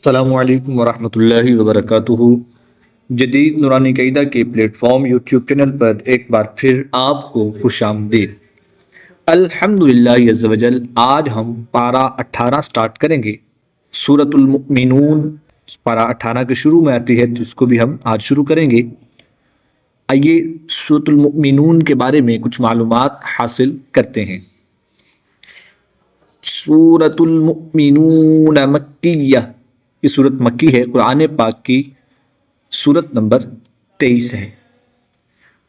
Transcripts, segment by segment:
अस्सलामु अलैकुम वरहमतुल्लाहि वबरकातुहू। जदीद नूरानी क़ईदा के प्लेटफॉर्म यूट्यूब चैनल पर एक बार फिर आपको खुशामदीद। अल्हम्दुलिल्लाह अज़्ज़ वजल। आज हम पारा 18 स्टार्ट करेंगे। सूरतुल मुमिनून पारा 18 के शुरू में आती है, तो इसको भी हम आज शुरू करेंगे। आइए सूरतुल मुमिनून के बारे में कुछ मालूमात हासिल करते हैं। सूरतुल मुमिनून मक्किय्या, ये सूरत मक्की है, कुरान पाक की सूरत नंबर 23 है।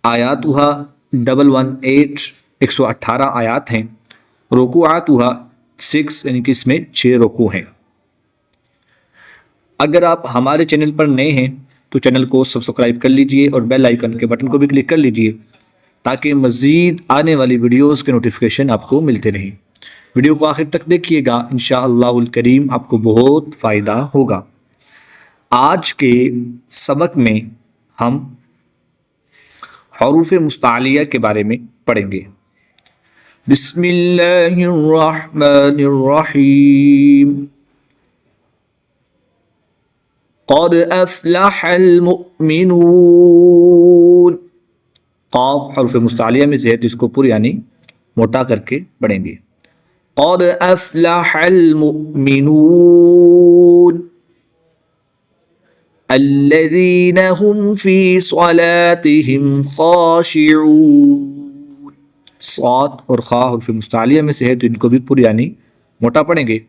आयातुहा 118 118 आयात हैं। रुकुआतुहा 6 यानी कि इसमें 6 रुकू हैं। अगर आप हमारे चैनल पर नए हैं तो चैनल को सब्सक्राइब कर लीजिए और बेल आइकन के बटन को भी क्लिक कर लीजिए ताकि मज़ीद आने वाली वीडियोस के नोटिफिकेशन आपको मिलते रहें। वीडियो को आखिर तक देखिएगा, इंशाअल्लाहुल करीम आपको बहुत फ़ायदा होगा। आज के सबक में हम हरूफ मुस्तालिया के बारे में पढ़ेंगे। बिस्मिल्लाहिर्रहमानिर्रहीम। क़द अफ़लहल मुमिनून। क़ाफ हरूफ मुस्तालिया में से है, तो इसको पूरी यानी मोटा करके पढ़ेंगे। क़द अफ़लहल मुमिनून अल्लज़ीना हुम फ़ी स्वलातिहिम ख़ाशिऊन। साद और खा हरूफ मुस्तालिया में से है, तो इनको भी पूरी यानी मोटा पढ़ेंगे।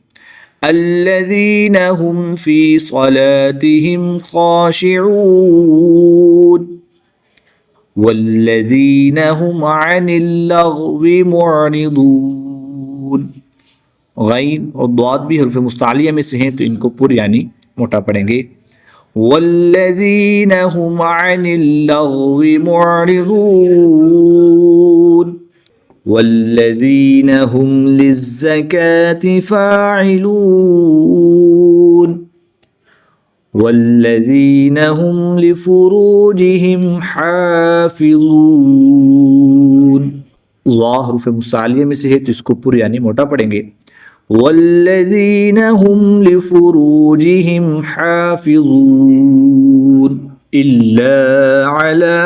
अल्लज़ीना हुम फ़ी स्वलातिहिम ख़ाशिऊन वल्लज़ीना हुम अनिल लग़्वी मुअरिदून। गैन और दाद भी हरूफ मुस्तालिया में से हैं, तो इनको पूरी यानी मोटा पढ़ेंगे। वल्लज़ीना हुम अनिल लग़्वी मुअरिदून वल्लज़ीना हुम लिज़्ज़काति फ़ाइलून वल्लज़ीना हुम लिफ़ुरूजिहिम हाफ़िज़ून। ज़ा हरूफ मुस्तालिया में से है, तो इसको पूरी यानी मोटा पढ़ेंगे। वल्लज़ीना हुम लिफ़ुरूजिहिम हाफ़िज़ून इल्ला अला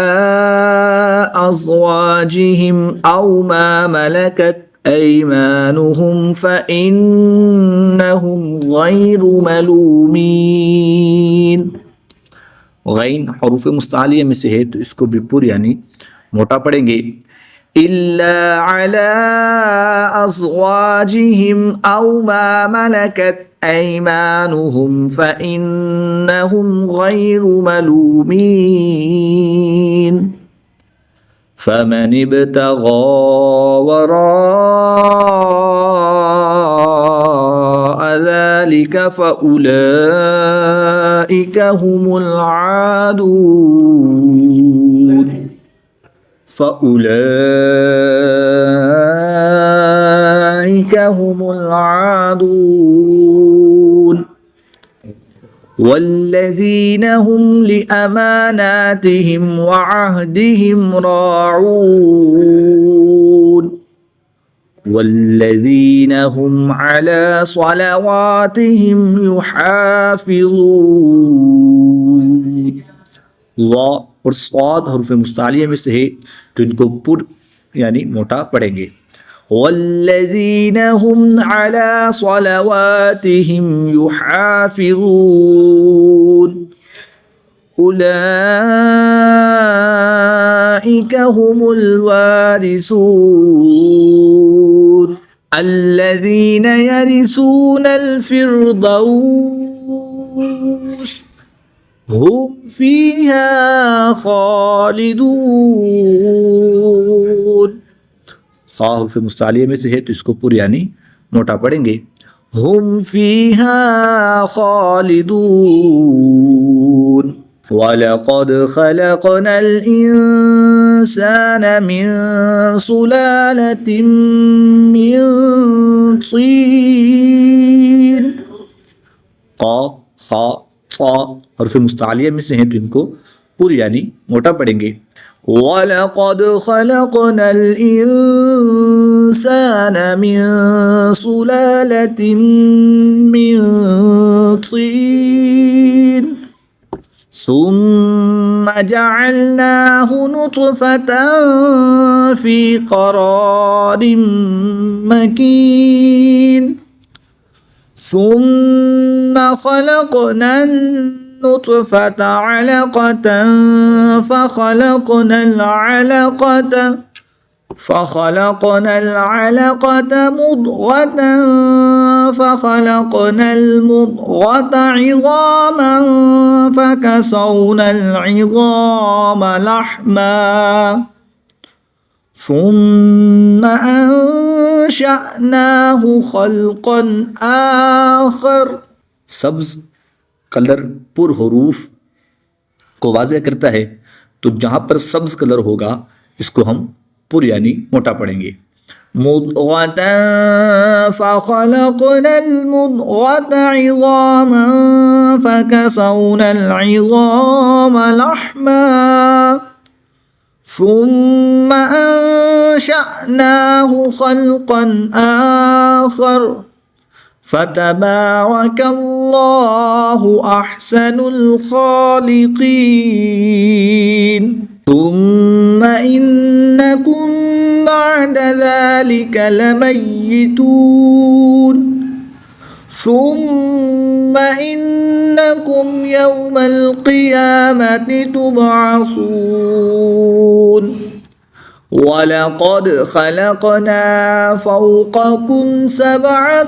अज़वाजिहिम औ मा मलकत ऐमानुहुम फ़इन्नहुम गैरु मलूमीन। गैन हरूफ मुस्तालिया में से है, तो इसको भी पूरी यानी मोटा पढ़ेंगे। इल्ला अला अज़वाजिहिम औ मा मलकत ऐमानुहुम फ़इन्नहुम गैरु मलूमीन फ़मन इब्तग़ा वराअ ज़ालिक फ़उलाइका हुमुल आदून। फ़उलाइका हुमुल आदून वल्लज़ीना हुम लिअमानातिहिम वअहदिहिम राऊन वल्लज़ीना हुम अला स्वलवातिहिम युहाफ़िज़ून। वा और स्वाद हरूफ मुस्तालिया में से है, तो इनको पुर यानी मोटा पढ़ेंगे। वल्लज़ीना हुम अला स्वलवातिहिम युहाफ़िज़ून उलाइका हुमुल वारिसून अल्लज़ीना यरिसूनल फ़िरदौस हुम फ़ीहा ख़ालिदून। खा हरूफ मुस्तालिया में से है, तो इसको पूरी यानी मोटा पढ़ेंगे। हुम फ़ीहा ख़ालिदून वलक़द ख़लक़नल इंसाना मिन सुलालतिम मिन तीन। क़ाफ़ ख़ा सा हरूफ मुस्तालिया में से हैं, तो इनको पूरी यानी मोटा पढ़ेंगे। वलक़द ख़लक़नल इंसाना الإنسان من سلالة من طين ثم جعلناه نطفة في قرار مكين ثم خلقنا النطفة علقة فخلقنا العلقة مضغة فخلقنا المضغة عظاما فكسونا العظام لحما ثم أنشأناه خلقا آخر. सब्ज कलर पुर हरूफ को वाज़ेह करता है, तो जहाँ पर सब्ज कलर होगा इसको हम पुर यानी मोटा पढ़ेंगे. मुद्ग़तन फ़ख़लक़ना المضغة عظاما فكسونا العظام لحما ثم أنشأناه خلقا آخر فتبارك الله أحسن الخالقين. ثم إنكم بعد ذلك لميتون ثم إنكم يوم القيامة تبعثون. ولقد خلقنا فوقكم سبع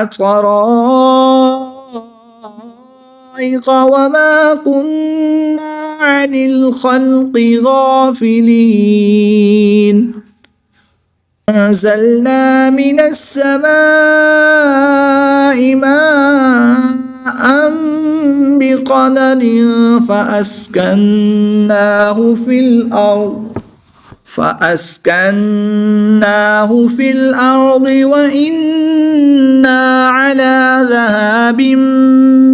طرائق وما كنا عن الخلق غافلين. أنزلنا من السماء ماء بقدر فأسكناه في الأرض وإنا على ذهاب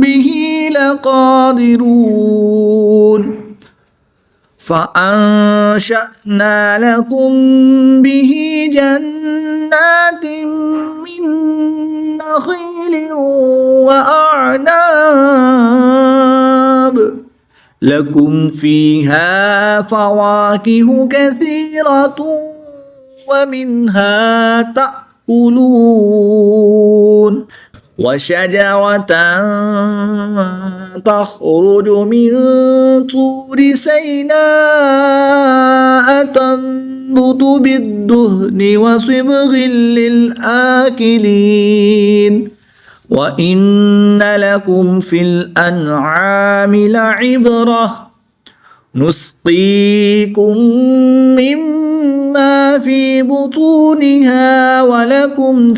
به لقادرون. فأنشأنا لكم به جنات من نخيل وأعناب لكم فيها فواكه كثيرة ومنها تأكلون. وشجرة تخرج من طور سيناء تنبت بالدهن وصبغ للآكلين. وإن لكم في الأنعام لعبرة نسقيكم مما في بطونها ولكم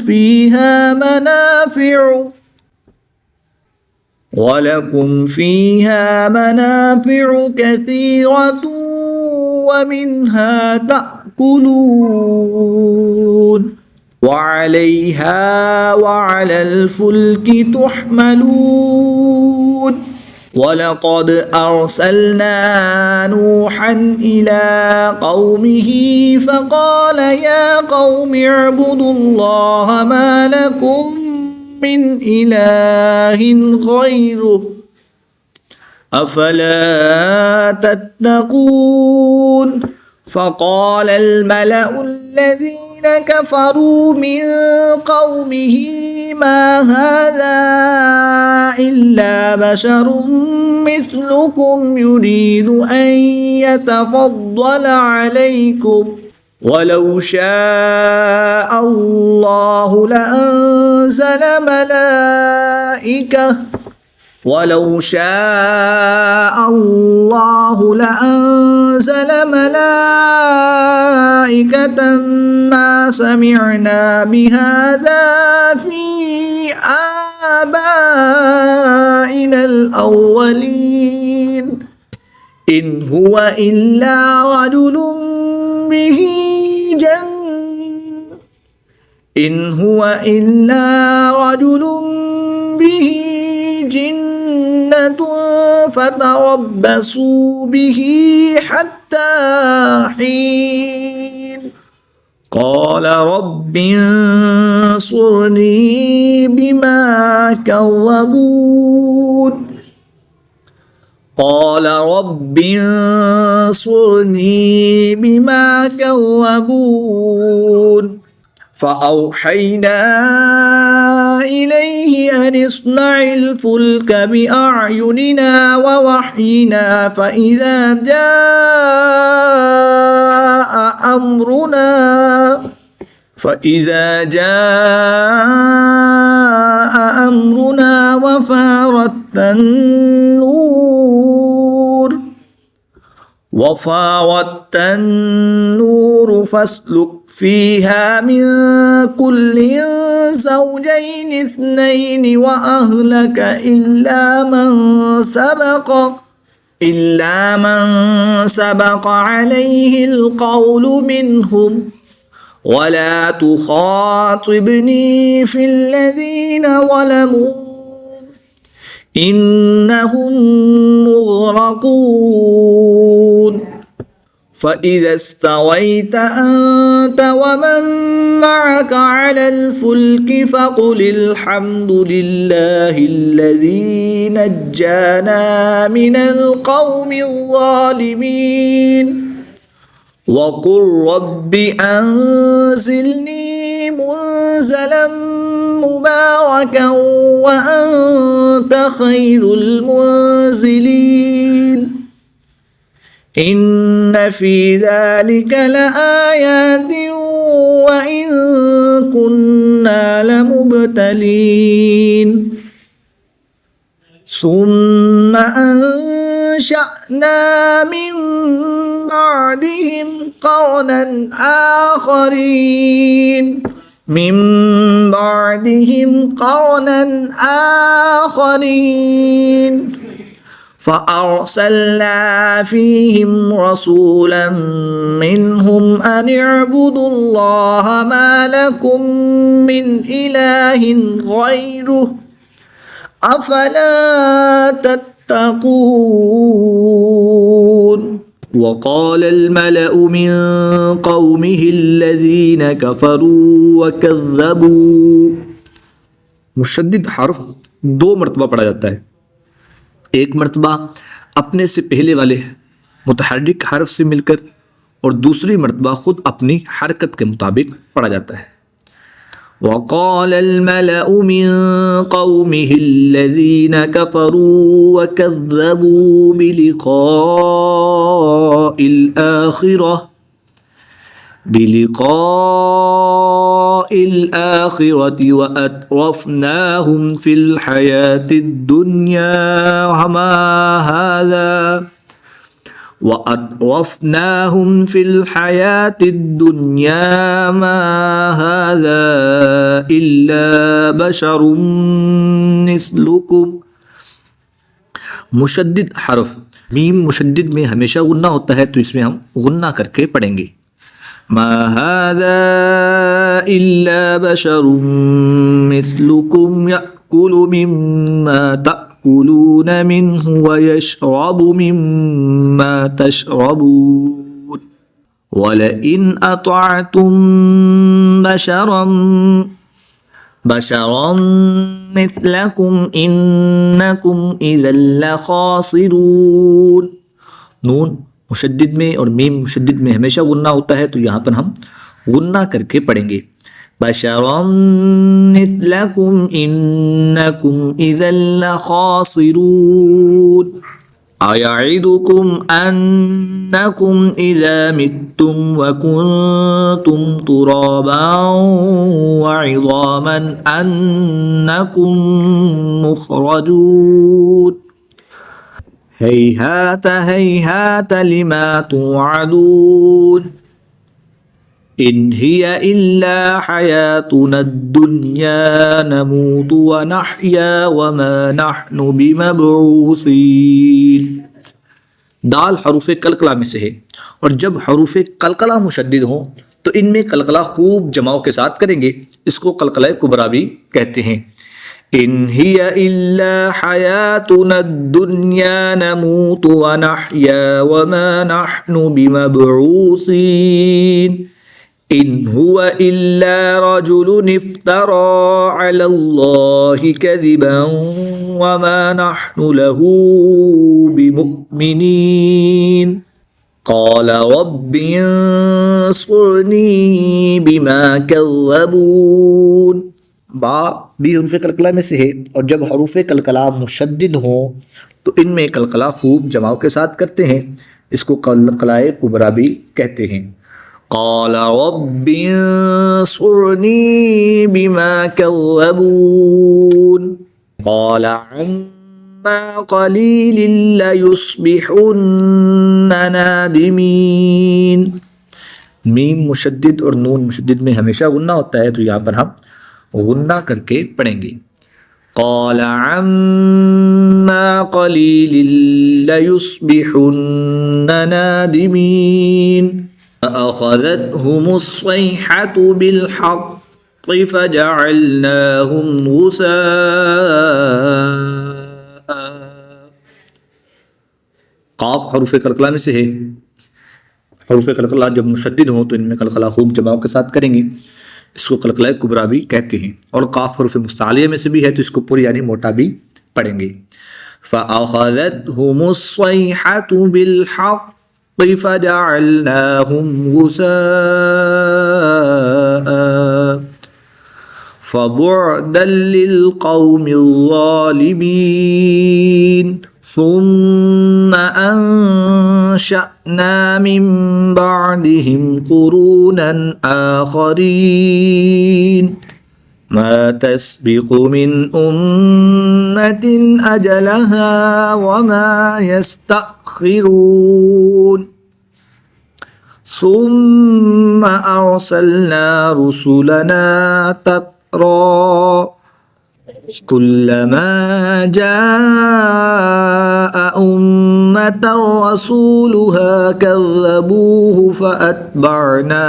فيها منافع كثيرة ومنها تأكلون وعليها وعلى الفلك تحملون. ولقد أرسلنا نوحا إلى قومه فقال يا قوم اعبدوا الله ما لكم من إله غيره أفلا تتقون. فقال الملأ الذين كفروا من قومه ما هذا إلا بشر مثلكم يريد أن يتفضل عليكم ولو شاء الله لأنزل ملائكة ما سمعنا بهذا في آبائنا الأولين إن هو إلا رجل به جنة فتربصوا به حتى حين قال رب انصرني بما كذبون قال رب انصرني بما كذبون فأوحينا إليه أن اصنع الفلك بأعيننا ووحينا فإذا جاء أمرنا وفاردت النور فاسلك فيها من كل زوجين اثنين وأهلك إلا من سبق عليه القول منهم ولا تخاطبني في الذين ظلموا إنهم مغرقون فإذا استويت أنت ومن معك على الفلك فقل الحمد لله الذي نجانا من القوم الظالمين وقل رب أنزلني منزلا مباركا وأنت خير المنزلين إن في ذلك لآيات وإن كنا لمبتلين ثم أنشأنا من بعدهم قرنا آخرين فأرسلنا فيهم رسولا منهم أن اعبدوا الله ما لكم من إله غيره أفلا تتقون وقال الملأ من قومه الذين كفروا وكذبوا मुशद्दिद हर्फ दो मरतबा पढ़ा जाता है। एक मरतबा अपने से पहले वाले मुतहर्रिक हर्फ से मिलकर और दूसरी मरतबा खुद अपनी हरकत के मुताबिक पढ़ा जाता है। وقال الملأ من قومه الذين كفروا وكذبوا بلقاء الآخرة وأترفناهم في الحياة الدنيا ما هذا إلا بشر مثلكم। मुशद्दिद हर्फ मीम मुशद्दिद में हमेशा गुन्ना होता है, तो इसमें हम गुन्ना करके पढ़ेंगे। मा हाज़ा इल्ला बशरुम मिस्लुकुम यअकुलु मिम्मा तअकुलून मिन्हु व यशरबु मिम्मा तशरबून वलइन अतअतुम बशरन मिस्लकुम इन्नकुम इज़न लखासिरून। नून मुशद्दिद में और मीम मुशद्दिद में हमेशा गुन्ना होता है, तो यहाँ पर हम गुन्ना करके पढ़ेंगे। बशरन मिस्लकुम इन्नकुम इज़न लखासिरून। अयइदुकुम अन्नकुम इज़ा मित्तुम व कुन्तुम तुराबन व इज़ामन अन्नकुम मुखरजून। हैहात हैहात लिमा तुअदून इन हिया इल्ला हयातुना दुन्या नमूतु व नहया व मा नहनु बिमबऊसीन। दाल हरूफ कलकला में से है, और जब हरूफ कलकला मुशद्दिद हो तो इनमें कलकला खूब जमाव के साथ करेंगे। इसको कलकला कुबरा भी कहते हैं। इन हिय इल्ला हयातुना दुनिया नमूत व नहया व मा नहनु बिमबऊसीन इन हुवा इल्ला रजुलुन इफ्तरा अलल्लाहि कज़िबन व मा नहनु लहू बिमुमिनीन क़ाल रब्बि अंसुरनी बिमा कज़्ज़बून। बा भी हरूफ कलकला में से है और जब हरूफ कलकला मुशद्दिद हों तो इनमें कलकला खूब जमाव के साथ करते हैं। इसको कलकलाए कुबरा भी कहते हैं। क़ाल रब्बि अंसुरनी बिमा कज़्ज़बून क़ाल अम्मा क़लीलिन लयुस्बिहुन्न नादिमीन। मीम मुशद्दिद और नून मुशद्दिद में हमेशा गुन्ना होता है, तो यहाँ पर हम गुन्ना करके पढ़ेंगे। क़ाल अम्मा क़लीलिन लयुस्बिहुन्न नादिमीन अख़ज़तहुमुस्सैहतु बिलहक़्क़ि फ़जअलनाहुम गुसाअ। क़ाफ हरूफ कलकला में से है। हरूफ कलकला जब मुशद्दिद हो तो इनमें कलकला खूब जमाव के साथ करेंगे। इसको कलकला कुबरा भी कहते हैं। और काफ हरूफ मुस्तालिया में से भी है, तो इसको पूरी यानी मोटा भी पढ़ेंगे। फ़अख़ज़तहुमुस्सैहतु बिलहक़्क़ि फ़जअलनाहुम गुसाअ फ़बुअदन लिलक़ौमिज़्ज़ालिमीन ثم أنشأنا من بعدهم قرونا آخرين ما تسبق من أمة أجلها وما يستأخرون ثم أرسلنا رسلنا تترى كلما جاء أمة رسولها كذبوه فأتبعنا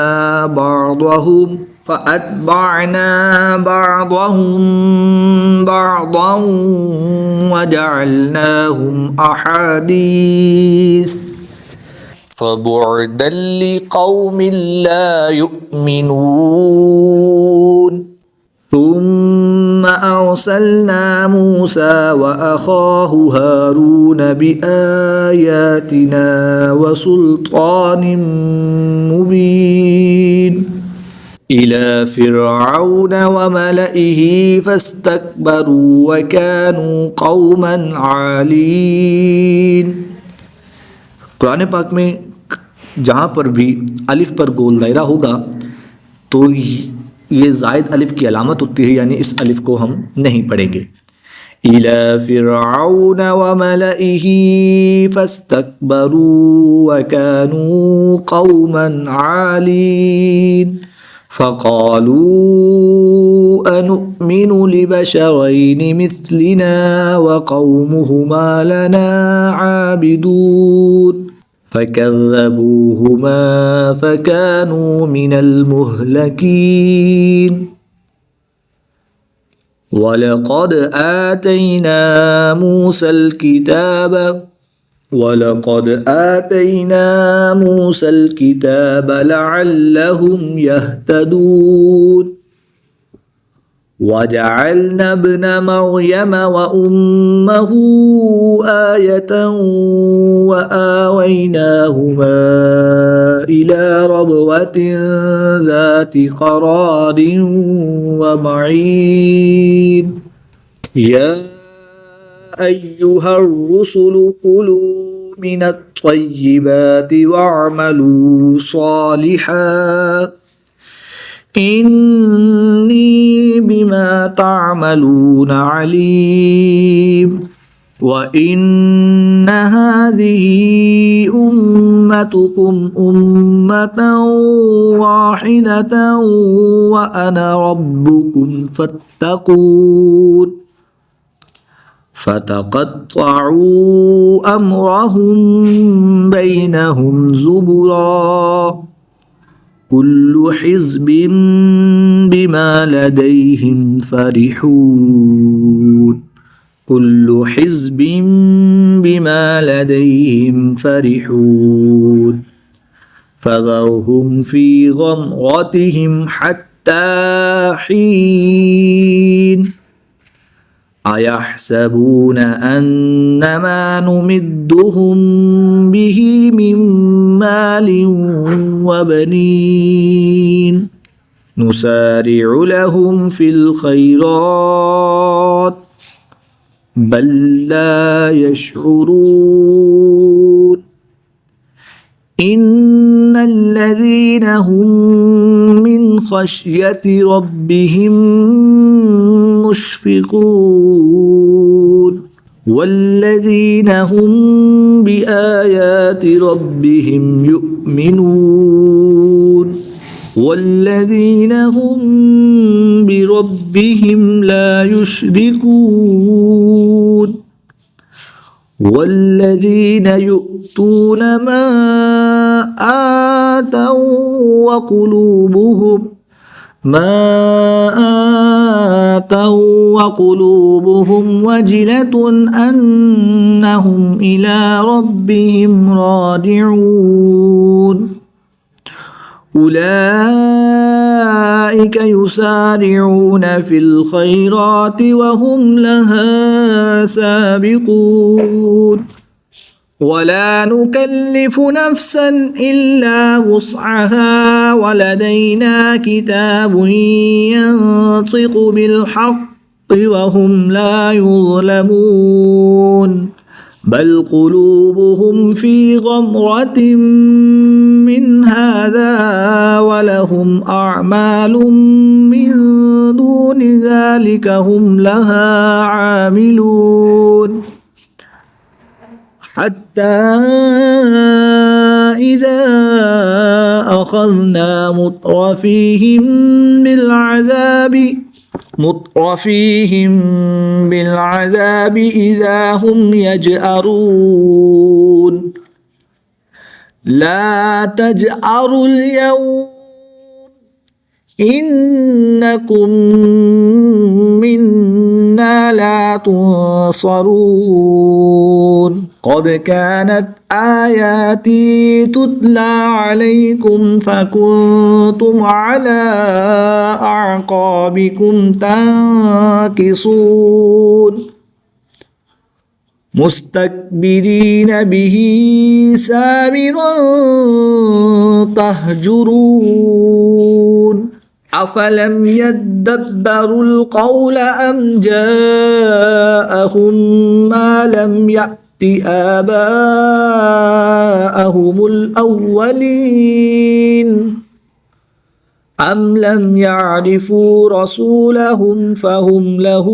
بعضهم بعضا وجعلناهم أحاديث فبعدا لقوم لا يؤمنون ثم أرسلنا موسى وأخاه هارون بآياتنا وسلطان مبين إلى فرعون وملئه فاستكبروا وكانوا قوما عالين। कुरान पाक में जहाँ पर भी अलिफ पर गोल दायरा होगा तो ये ज़ायद अलिफ की अलामत होती है, यानी इस अलिफ को हम नहीं पढ़ेंगे। इला फ़िरऔन व मलइही फस्तकबरू व कानू कौमन आलीन फ़क़ालू अनुमिनु लिबशरैनि मिस्लिना व कौमुहुमा लना आबिदून फ़कज़्ज़बूहुमा फ़कानू मिनल मुहलकीन वलक़द आतैना मूसल किताब लअल्लहुम यहतदून वजअलना इब्न मर्यम व उम्महु आयतन व आवैनाहुमा इला रबवतिन ज़ाति क़रारिन व मईन या अय्युहर रुसुलु कुलू मिनत त्वय्यिबाति वअमलू सालिहान इन्नी बिमा तामलून अलीम व इन्न हाज़िही उम्मतुकुम उम्मतन वाहिदतन व अना रब्बुकुम फत्तकून फ़तक़त्तअू अम्रहुम बैनहुम ज़ुबुरा कुल्लु हिज़्बिन بما لديهم فرحون كل حزب بما لديهم فرحون فذرهم في غمرتهم حتى حين أيحسبون أن ما نمدهم به من مال وبنين نسارع لهم في الخيرات بل لا يشعرون إن الذين هم من خشية ربهم مشفقون والذين هم بآيات ربهم يؤمنون والذين هم بربهم لا يشركون والذين يؤتون ما آتوا وقلوبهم وجلة أنهم إلى ربهم راجعون أولئك يسارعون في الخيرات وهم لها سابقون ولا نكلف نفسا إلا وسعها ولدينا كتاب ينطق بالحق وهم لا يظلمون بل قلوبهم في غمرة من هذا ولهم أعمال من دون ذلك هم لها عاملون حتى إذا أخذنا مترفيهم بالعذاب إذا هم يجأرون لا تجأروا اليوم إنكم منا لا تنصرون قد كانت آياتي تتلى عليكم فكنتم على أعقابكم تنكصون مستكبرين به سامرا تهجرون أفلم يدبروا القول أم جاءهم ما لم يأت آباءهم الأولين أم لم يعرفوا رسولهم فهم له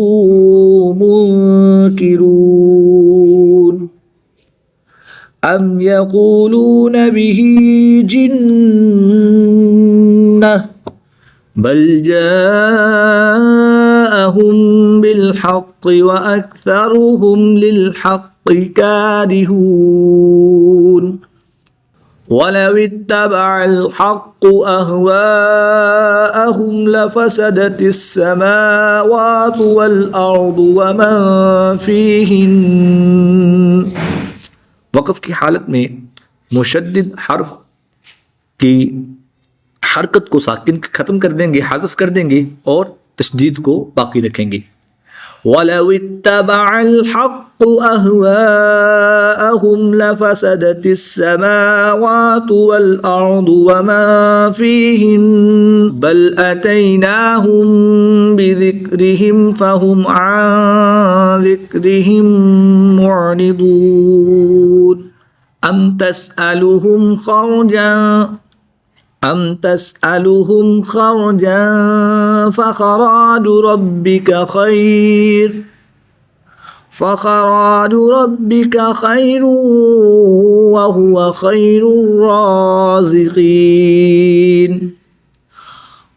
منكرون أم يقولون به جنة بل جاءهم بالحق وأكثرهم للحق كارهون ولو اتبع الحق أهواءهم لفسدت السماوات والأرض ومن فيهن वक़्फ़ की हालत में मुशद्दिद हर्फ की हरकत को साकिन ख़त्म कर देंगे, हाज़िफ कर देंगे और तशदीद को बाकी रखेंगे। वलौ इत्तबअल हक़्क़ु अहवाअहुम लफ़सदतिस समावातु वल अर्दु वमा फ़ीहिन बल अतैनाहुम बिज़िक्रिहिम फ़हुम अन ज़िक्रिहिम मुअरिदून अम तसअलुहुम खरजन فخراج ربك خير وهو خير الرازقين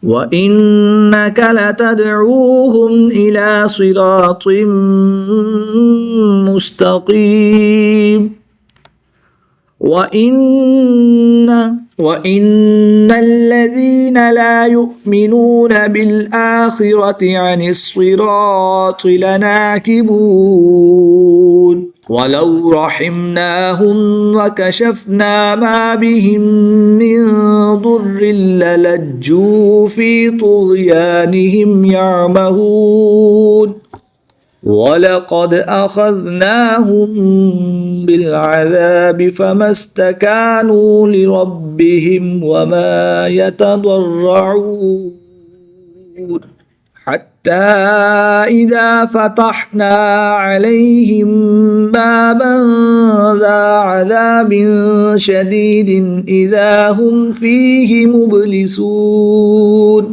وإنك لتدعوهم إلى صراط مستقيم وَإِنَّ الَّذِينَ لَا يُؤْمِنُونَ بِالْآخِرَةِ عَنِ الصِّرَاطِ لَنَاكِبُونَ وَلَوْ رَحِمْنَاهُمْ وَكَشَفْنَا مَا بِهِمْ مِنْ ضُرٍّ لَلَجُّوا فِي طُغْيَانِهِمْ يَعْمَهُونَ وَلَقَدْ أَخَذْنَاهُمْ بِالْعَذَابِ فَمَا اسْتَكَانُوا لِرَبِّهِمْ وَمَا يَتَضَرَّعُونَ حَتَّى إِذَا فَتَحْنَا عَلَيْهِمْ بَابًا ذَا عَذَابٍ شَدِيدٍ إِذَا هُمْ فِيهِ مُبْلِسُونَ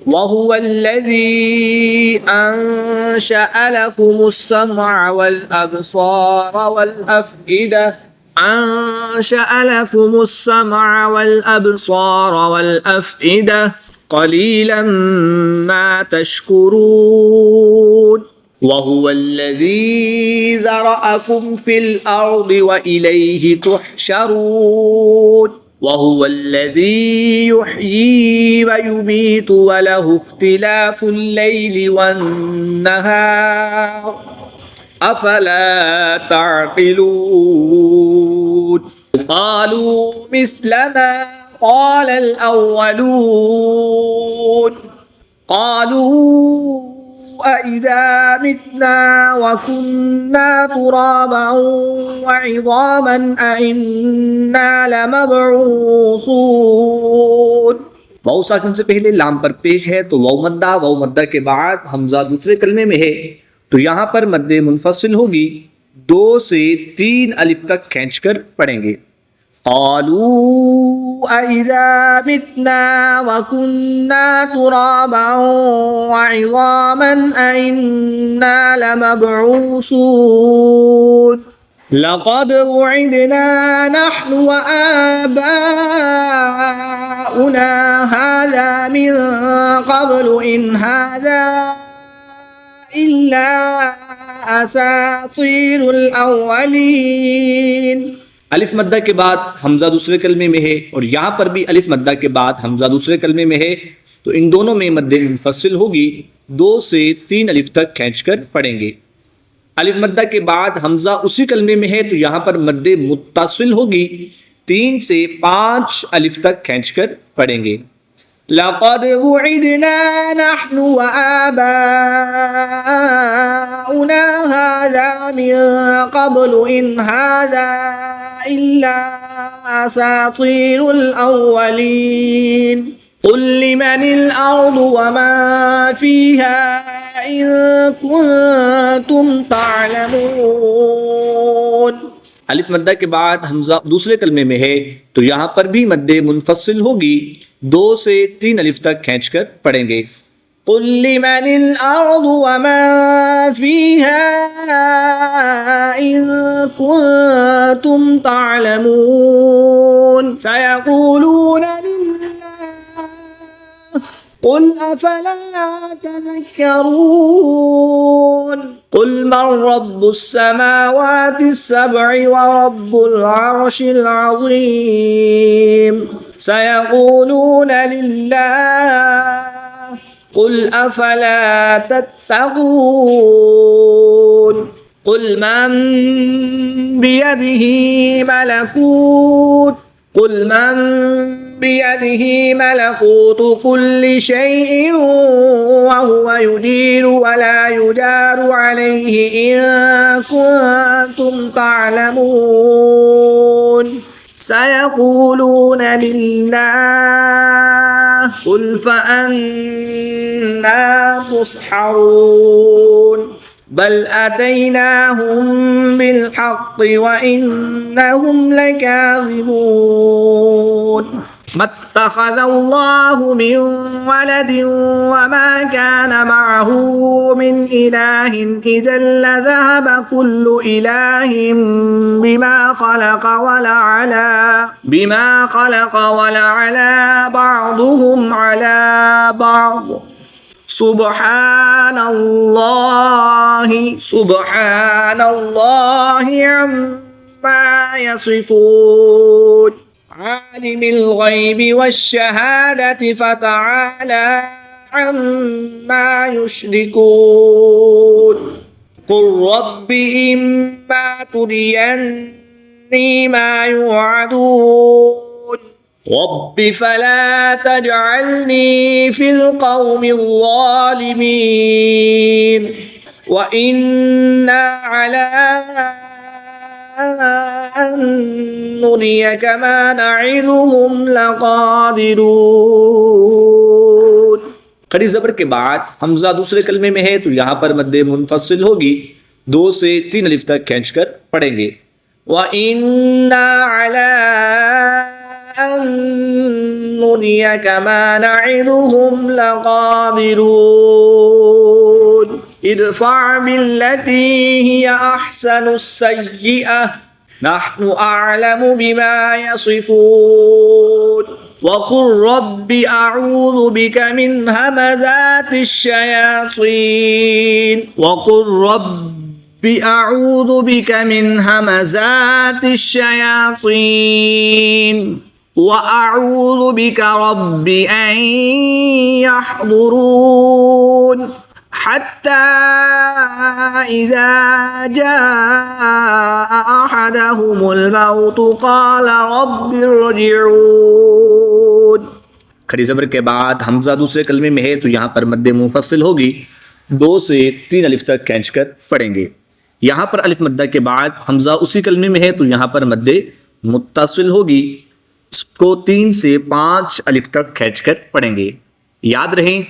وهو الذي أنشأ لكم السمع والأبصار والأفئدة قليلا ما تشكرون وهو الذي ذرأكم في الأرض وإليه تحشرون وهو الذي يحيي ويميت وله اختلاف الليل والنهار أفلا تعقلون قالوا مثل ما قال الأولون قالوا أإذا متنا وكنا ترابا وعظاما أإنا لمبعوثون। वाव साकिन से पहले लाम पर पेश है तो वाव मद्दा के बाद हमजा दूसरे कलमे में है तो यहाँ पर मद्दे मुनफसिल होगी, 2 से 3 अलिफ तक खींचकर पढ़ेंगे। قالوا أإذا متنا وكنا ترابا وعظاما أإنا لمبعوثون لقد وعدنا نحن وآباؤنا هذا من قبل إن هذا إلا أساطير الأولين। अलिफ मद्दा के बाद हमजा दूसरे कलमे में है और यहाँ पर भी अलिफ मद्दा के बाद हमजा दूसरे कलमे में है तो इन दोनों में मद्दे मुनफसिल होगी, 2 से 3 अलिफ तक खींचकर पढ़ेंगे। अलिफ मद्दा के बाद हमजा उसी कलमे में है तो यहाँ पर मद्दे मुत्तसिल होगी, 3 से 5 अलिफ तक खींचकर पढ़ेंगे। लक़द वुइदना नहनु व आबाउना हाज़ा मिन क़ब्लु इन हाज़ा इल्ला असातीरुल अव्वलीन क़ुल लिमनिल अर्दु व मा फ़ीहा इन कुन्तुम तअलमून। अलिफ मद्दा के बाद हमजा दूसरे कलमे में है तो यहाँ पर भी मद्दे मुनफसिल होगी, 2 से 3 अलिफ तक खींचकर पढ़ेंगे। क़ुल लिमनिल अर्दु व मा फ़ीहा इन कुन्तुम तअलमून सयक़ूलूना लिल्लाह क़ुल अफ़ला तज़क्करून क़ुल मन रब्बुस समावातिस सब'i व रब्बुल अर्शिल अज़ीम सयक़ूलूना लिल्लाह क़ुल अफ़ला तत्तक़ून क़ुल मन बियदिही मलकूत कुल्लि शैइन व हुव युजीरु व ला युजारु अलैहि इन कुन्तुम तअलमून सयक़ूलूना लिल्लाह क़ुल फ़अन्ना तुस्हरून बल अतैनाहुम बिल्हक़्क़ि व इन्नहुम लकाज़िबून मत्तख़ज़ल्लाहु मिन वलदिन व मा कान मअहू मिन इलाहिन इज़न लज़हब कुल्लु इलाहिन बिमा ख़लक़ वलअला बअदुहुम अला बअद सुब्हानल्लाहि अम्मा यसिफून عالم الغيب والشهادة فتعالى عما يشركون قل رب إما تريني ما يوعدون رب فلا تجعلني في القوم الظالمين وإنا على أن نريك ما نعدهم لقادرون। खड़ी ज़बर के बाद हमजा दूसरे कलमे में है तो यहाँ पर मद्दे मुनफसिल होगी, 2 से 3 अलिफ तक खींचकर पढ़ेंगे। वइन्ना अला अन नुरियक मा नइदुहुम लक़ादिरून इदफ़अ बिल्लती हिय अहसनुस्सय्यिअह नहनु अअलमु बिमा यसिफून वक़ुल रब्बि अऊज़ु बिक मिन हमज़ातिश्शयातीन वक़ुल रब्बि अऊज़ु बिक मिन हमज़ातिश्शयातीन व अऊज़ु बिक रब्बि अन यहज़ुरून हत्ता इज़ा जाअ अहदहुमुल मौत क़ाल रब्बि इरजिऊन। खड़ी ज़बर के बाद हमजा दूसरे कलमे में है तो यहाँ पर मद्दे मुफस्सिल होगी, 2 से 3 अलिफ तक खींचकर पढ़ेंगे। यहाँ पर अलिफ मद्दा के बाद हमजा उसी कलमे में है तो यहाँ पर मद्दे मुत्तसिल होगी, इसको 3 से 5 अलिफ तक खींचकर पढ़ेंगे। याद रहें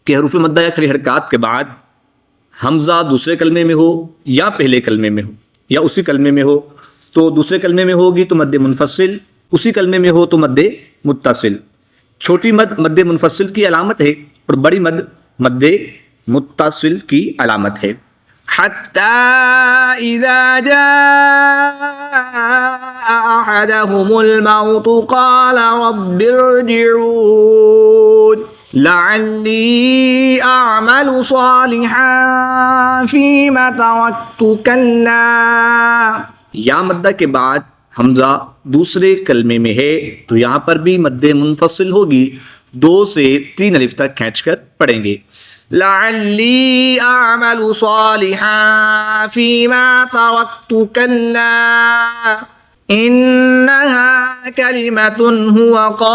कि हरूफ मद्दा या खड़ी हरकत के बाद हमजा दूसरे कलमे में हो या पहले कलमे में हो या उसी कलमे में हो तो दूसरे कलमे में होगी तो मद्दे मुनफसिल, उसी कलमे में हो तो मद्दे मुत्तसिल। छोटी मद मद्दे मुनफसिल की अलामत है और बड़ी मद मद्दे मुत्तसिल की अलामत है। हत्ता इज़ा जाअ अहदहुमुल मौत क़ाल रब्बि इरजिऊन लअल्ली अअमलु सालिहान फीमा तवक्तु कल्ला। या मद्दा के बाद हमजा दूसरे कलमे में है तो यहाँ पर भी मद्दे मुनफसिल होगी, 2 से 3 अलिफ तक खींचकर पढ़ेंगे। लअल्ली अअमलु सालिहान फीमा तवक्तु कल्ला इन्नहा कलिमतुन हुवा क़ाइलुहा।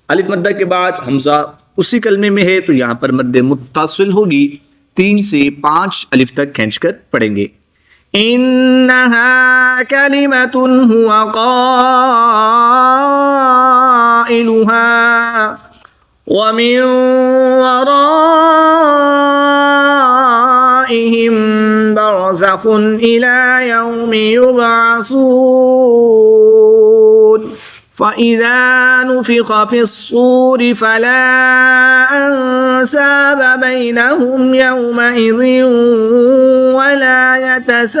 अलिफ मद्दा के बाद हमजा उसी कलमे में है तो यहाँ पर मद्दे मुत्तसिल होगी, 3 से 5 अलिफ तक खींचकर पढ़ेंगे। इन्नहा कलिमतुन हुवा क़ाइलुहा व मिन वराइहिम बरज़ख़ुन इला यौमि युबअसून फ़इज़ा नुफ़िख़ फ़िस्सूरि फ़ला अंसाब बैनहुम यौमइज़िन वला यतसाअलून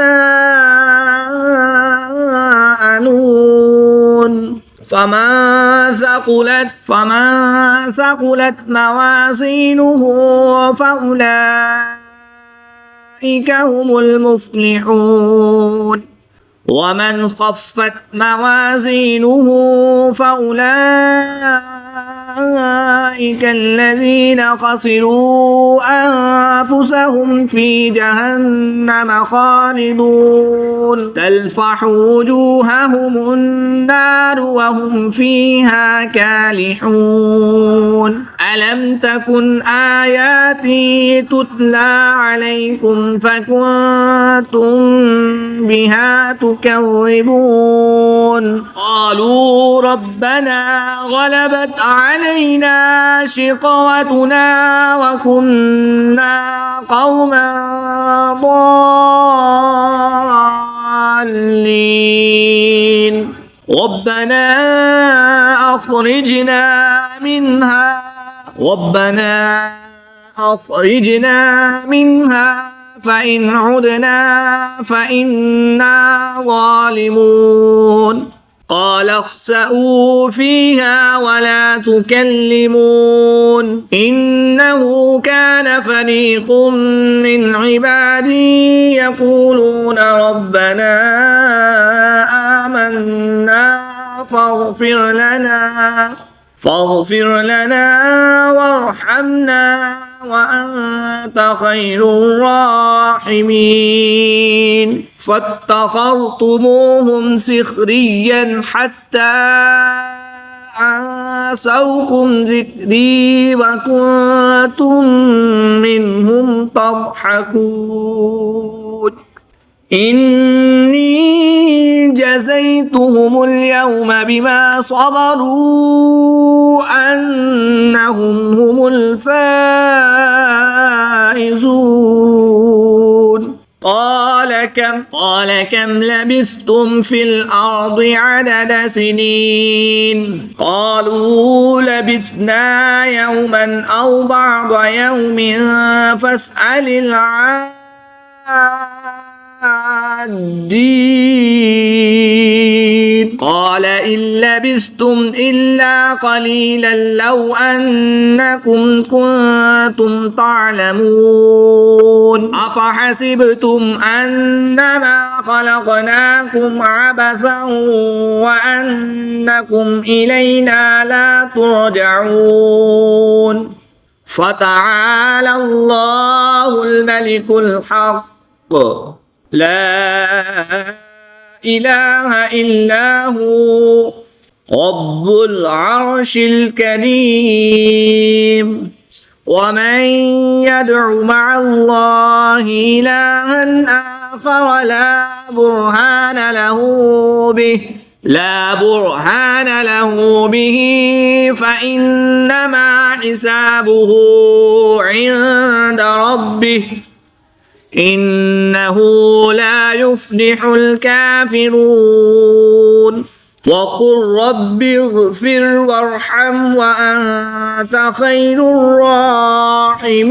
फमन ثقلت موازينه فأولئك هم المفلحون ومن خفت موازينه فأولئك الذين خسروا أنفسهم في جهنم خالدون تلفح وجوههم النار وهم فيها كالحون ألم تكن آياتي تتلى عليكم فكنتم بها تكذبون قالوا ربنا غلبت علينا شقوتنا وكنا قوما ضالين ربنا أخرجنا منها فإن عدنا فإنا ظالمون قال اخسئوا فيها ولا تكلمون إنه كان فريق من عبادي يقولون ربنا آمنا فاغفر لنا وارحمنا وأنت خير الراحمين فاتخذتموهم سخريا حتى أنسوكم ذكري وكنتم منهم تضحكون إني جزيتهم اليوم بما صبروا أنهم هم الفائزون قال كم لبثتم في الأرض عدد سنين قالوا لبثنا يوما أو بعض يوم فاسأل العادين قال إن لبثتم إلا قليلا لو أنكم كنتم تعلمون أفحسبتم أنما خلقناكم عبثا وأنكم إلينا لا ترجعون فتعالى الله الملك الحق لا إله إلا هو رب العرش الكريم ومن يدع مع الله إلها آخر لا برهان له به فإنما حسابه عند ربه إنه لا يفلح الكافرون وقل رب اغفر وارحم وأنت خير الراحمين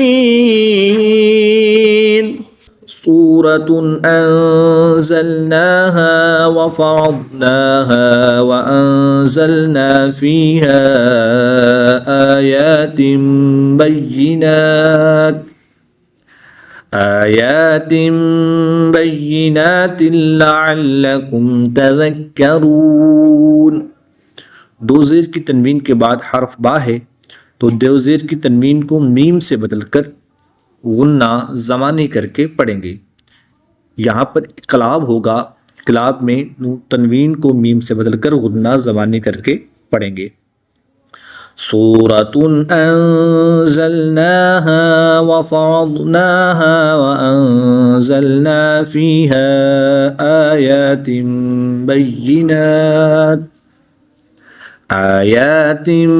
سورة أنزلناها وفرضناها وأنزلنا فيها آيات بينات لعلكم تذكرون दो ज़ेर की तनवीन के बाद हर्फ बा है तो दो ज़ेर की तनवीन को मीम से बदलकर गुन्ना ज़मानी करके पढ़ेंगे। यहाँ पर इक़लाब होगा, इक़लाब में तनवीन को मीम से बदलकर गुन्ना ज़मानी करके पढ़ेंगे। सूरतुन अंज़लनाहा व फ़रदनाहा व अंज़लना फ़ीहा आयातिन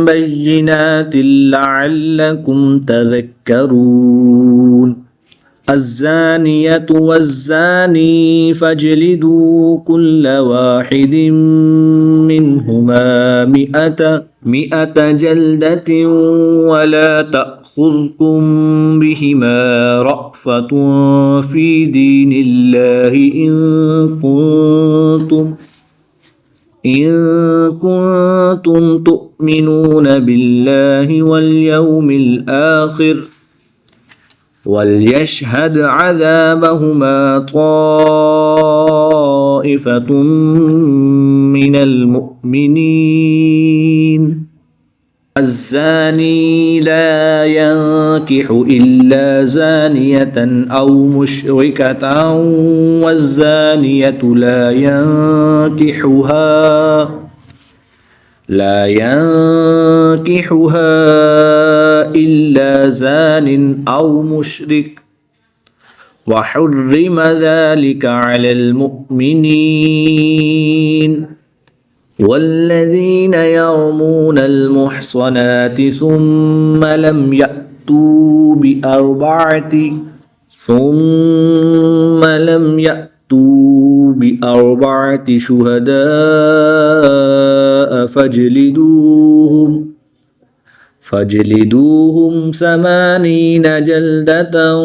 बय्यिनात लअल्लकुम तज़क्करून الزانية والزاني فاجلدوا كل واحد منهما مئة جلدة ولا تأخذكم بهما رأفة في دين الله إن كنتم تؤمنون بالله واليوم الآخر وليشهد عذابهما طائفة من المؤمنين الزاني لا ينكح إلا زانية أو مشركة والزانية لا ينكحها إلا زان أو مشرك وحرم ذلك على المؤمنين والذين يرمون المحصنات ثم لم يأتوا بأربعة شهداء فاجلدوهم 80 جلدة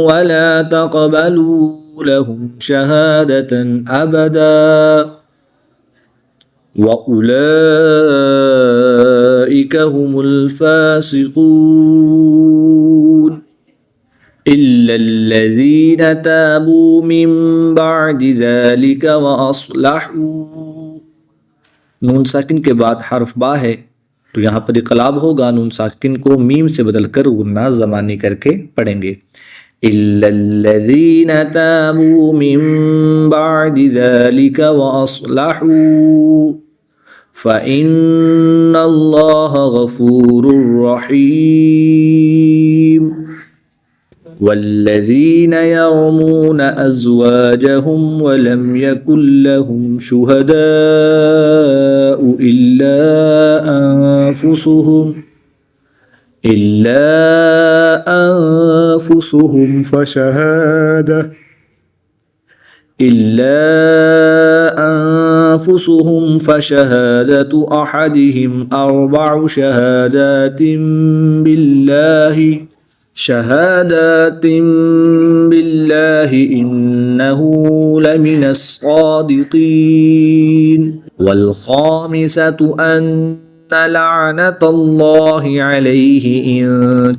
ولا تقبلوا لهم شهادة أبدا وأولئك هم الفاسقون إلا الذين تابوا من بعد ذلك وأصلحوا. नून साकिन के बाद हर्फ बा है तो यहाँ पर इक़लाब होगा, नून साकिन को मीम से बदलकर गुन्ना ज़मानी करके पढ़ेंगे। इल्लल्लज़ीना ताबू मिन बअदि ज़ालिक व अस्लहू फ़इन्नल्लाह गफ़ूरुर रहीम। वल्लज़ीन यरमून अज़वाजहुम वलम यकुन लहुम शुहदाउ इल्ला अनफुसुहुम फशहादतु अहदिहिम अर्बअु शहादातिन बिल्लाहि इन्नहु लमिनस सादिकीन। वल खामिसतु अन्न लअनतल्लाहि अलैहि इन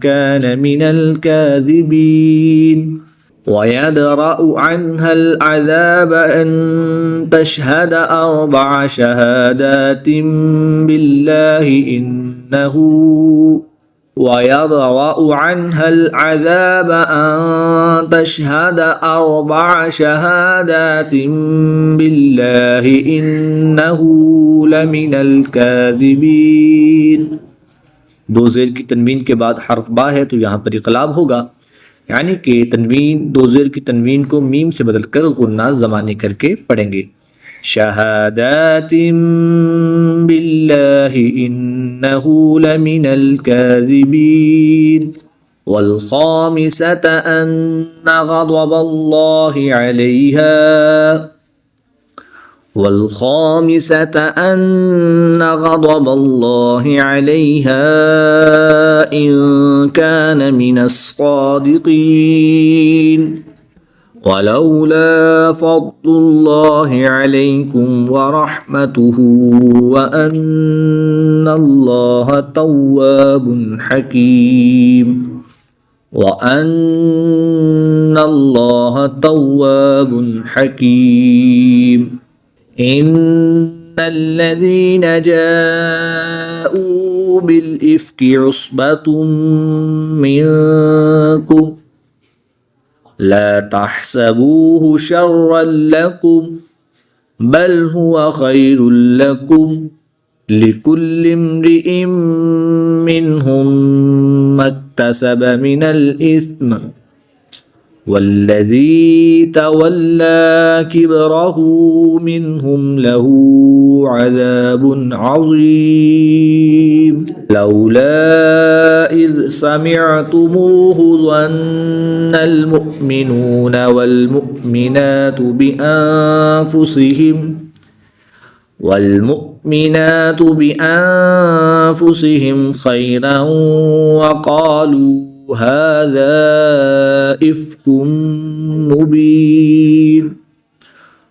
कान मिनल काज़िबीन। वयदरअु अन्हल अज़ाब अन तशहद अर्बअ शहादातिन बिल्लाहि इन्नहु ويضرأ عنها العذاب أن تشهد أربع شهادات بالله إنه لمن الكاذبين। दो ज़ेर की तनवीन के बाद हर्फ बा है तो यहाँ पर इक़लाब होगा, यानी कि तनवीन दो ज़ेर की तनवीन को मीम से बदलकर गुन्ना ज़मानी करके पढ़ेंगे। शहादातिन बिल्लाहि इन्नहु लमिनल काज़िबीन। वल खामिसत अन्न ग़ज़बल्लाहि अलैहा इन कान मिनस सादिकीन। वलौला फ़ज़्लुल्लाहि अलैकुम वरहमतुहु वअन्नल्लाह तव्वाबुन हकीम। इन्नल्लज़ीना जाऊ बिल इफ़्कि उस्बतुम मिनकुम ला तहसबूहु शर्रन लकुम बल हुवा खैरुल लकुम लिकुल्लि इम्रिइम मिनहुम मक्तसब मिनल इस्म वल्लज़ी तवल्ला किब्रहु मिनहुम लहू अज़ाबुन अज़ीम। लौला इज़ समिअतुमूहु ज़न्नल मुअ्मिनून वल मुअ्मिनातु बिअन्फुसिहिम खैरन वक़ालू हाज़ा इफ़्कुम मुबीन।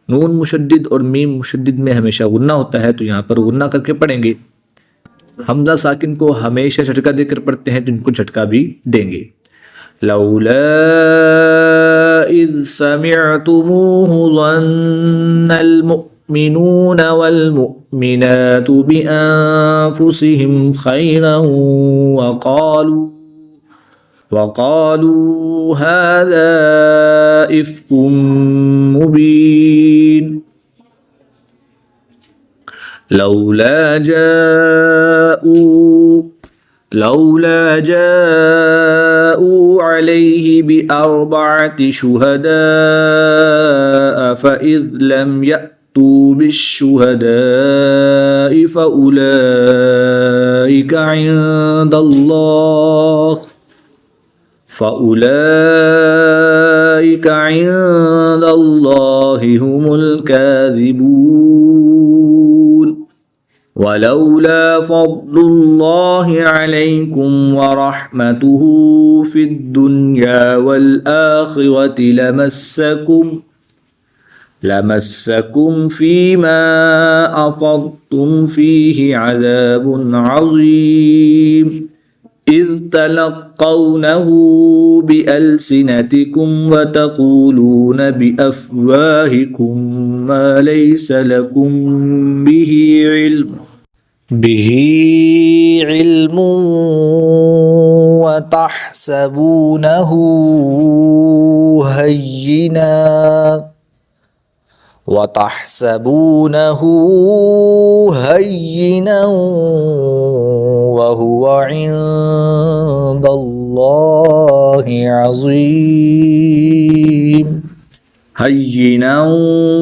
नून मुशद्दिद और मीम मुशद्दिद में हमेशा गुन्ना होता है तो यहाँ पर गुन्ना करके पढ़ेंगे। हमजा साकिन को हमेशा झटका देकर पढ़ते हैं तो इनको झटका भी देंगे। लौला इज़ समिअतुमूहु ज़न्नल मुअ्मिनून वल मुअ्मिनातु बिअन्फुसिहिम खैरन वक़ालू हाज़ा इफ़्कुम मुबीन। लौला जाऊ अलैहि बिअर्बअति शुहदाअ फ़इज़ लम यअतू बिश्शुहदाअ फ़उलाइका इंदल्लाहि हुमुल काज़िबून। वलौला फ़ज़्लुल्लाहि अलैकुम वरहमतुहु फ़िद्दुन्या वल आख़िरति लमस्सकुम फीमा अफद्तुम फीहि अज़ाबुन अज़ीम इज़ तलक़्क़ौनहु बिअल्सिनतिकुम व तक़ूलून बिअफ़वाहिकुम मा लैस लकुम बिही इल्म वतहसबूनहु हय्यिना वहुव इंदल्लाहि अज़ीम हय्यिना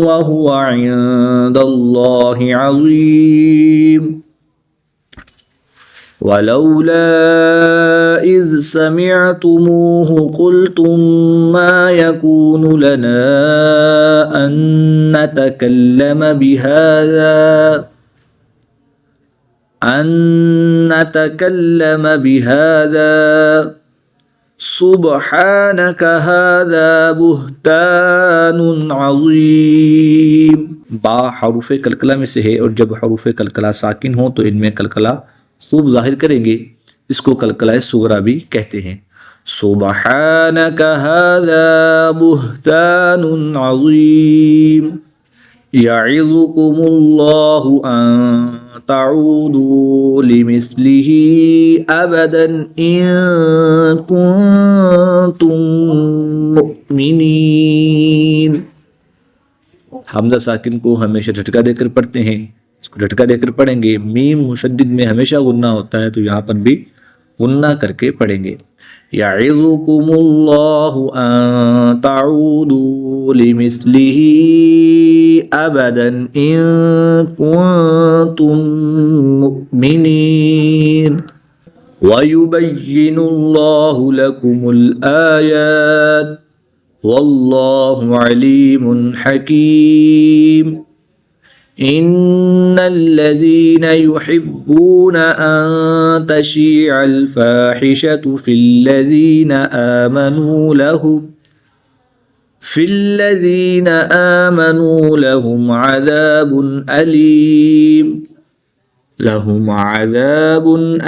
वहुव इंदल्लाहि अज़ीम वलौला इज़ समिअतुमूहु क़ुल्तुम मा यकूनु लना अन नतकल्लम बिहाज़ा सुब्हानक हाज़ा बुहतानुन अज़ीम। बा हरूफ कलकला में से है और जब हरूफ कलकला साकिन हो तो इनमें कलकला खूब जाहिर करेंगे। इसको कलकला सुगरा भी कहते हैं। सुब्हानक हाज़ा बुहतानुन अज़ीम यइज़ुकुमुल्लाहु अन तऊदू लिमिस्लिही अबदन इन कुंतुम मुमिनीन। हमजा साकिन को हमेशा झटका देकर पढ़ते हैं, इसको झटका देकर पढ़ेंगे। मीम मुशद्दिद में हमेशा गुन्ना होता है तो यहाँ पर भी गुन्ना करके पढ़ेंगे। यइज़ुकुमुल्लाहु अन तऊदू लिमिस्लिही अबदन इन कुंतुम मुमिनीन वयुबय्यिनुल्लाहु लकुमुल आयात वल्लाहु अलीमुन हकीम। इन्नल्लज़ीन युहिब्बून अन तशीअल फ़ाहिशतु फ़िल्लज़ीन आमनू लहुम अज़ाबुन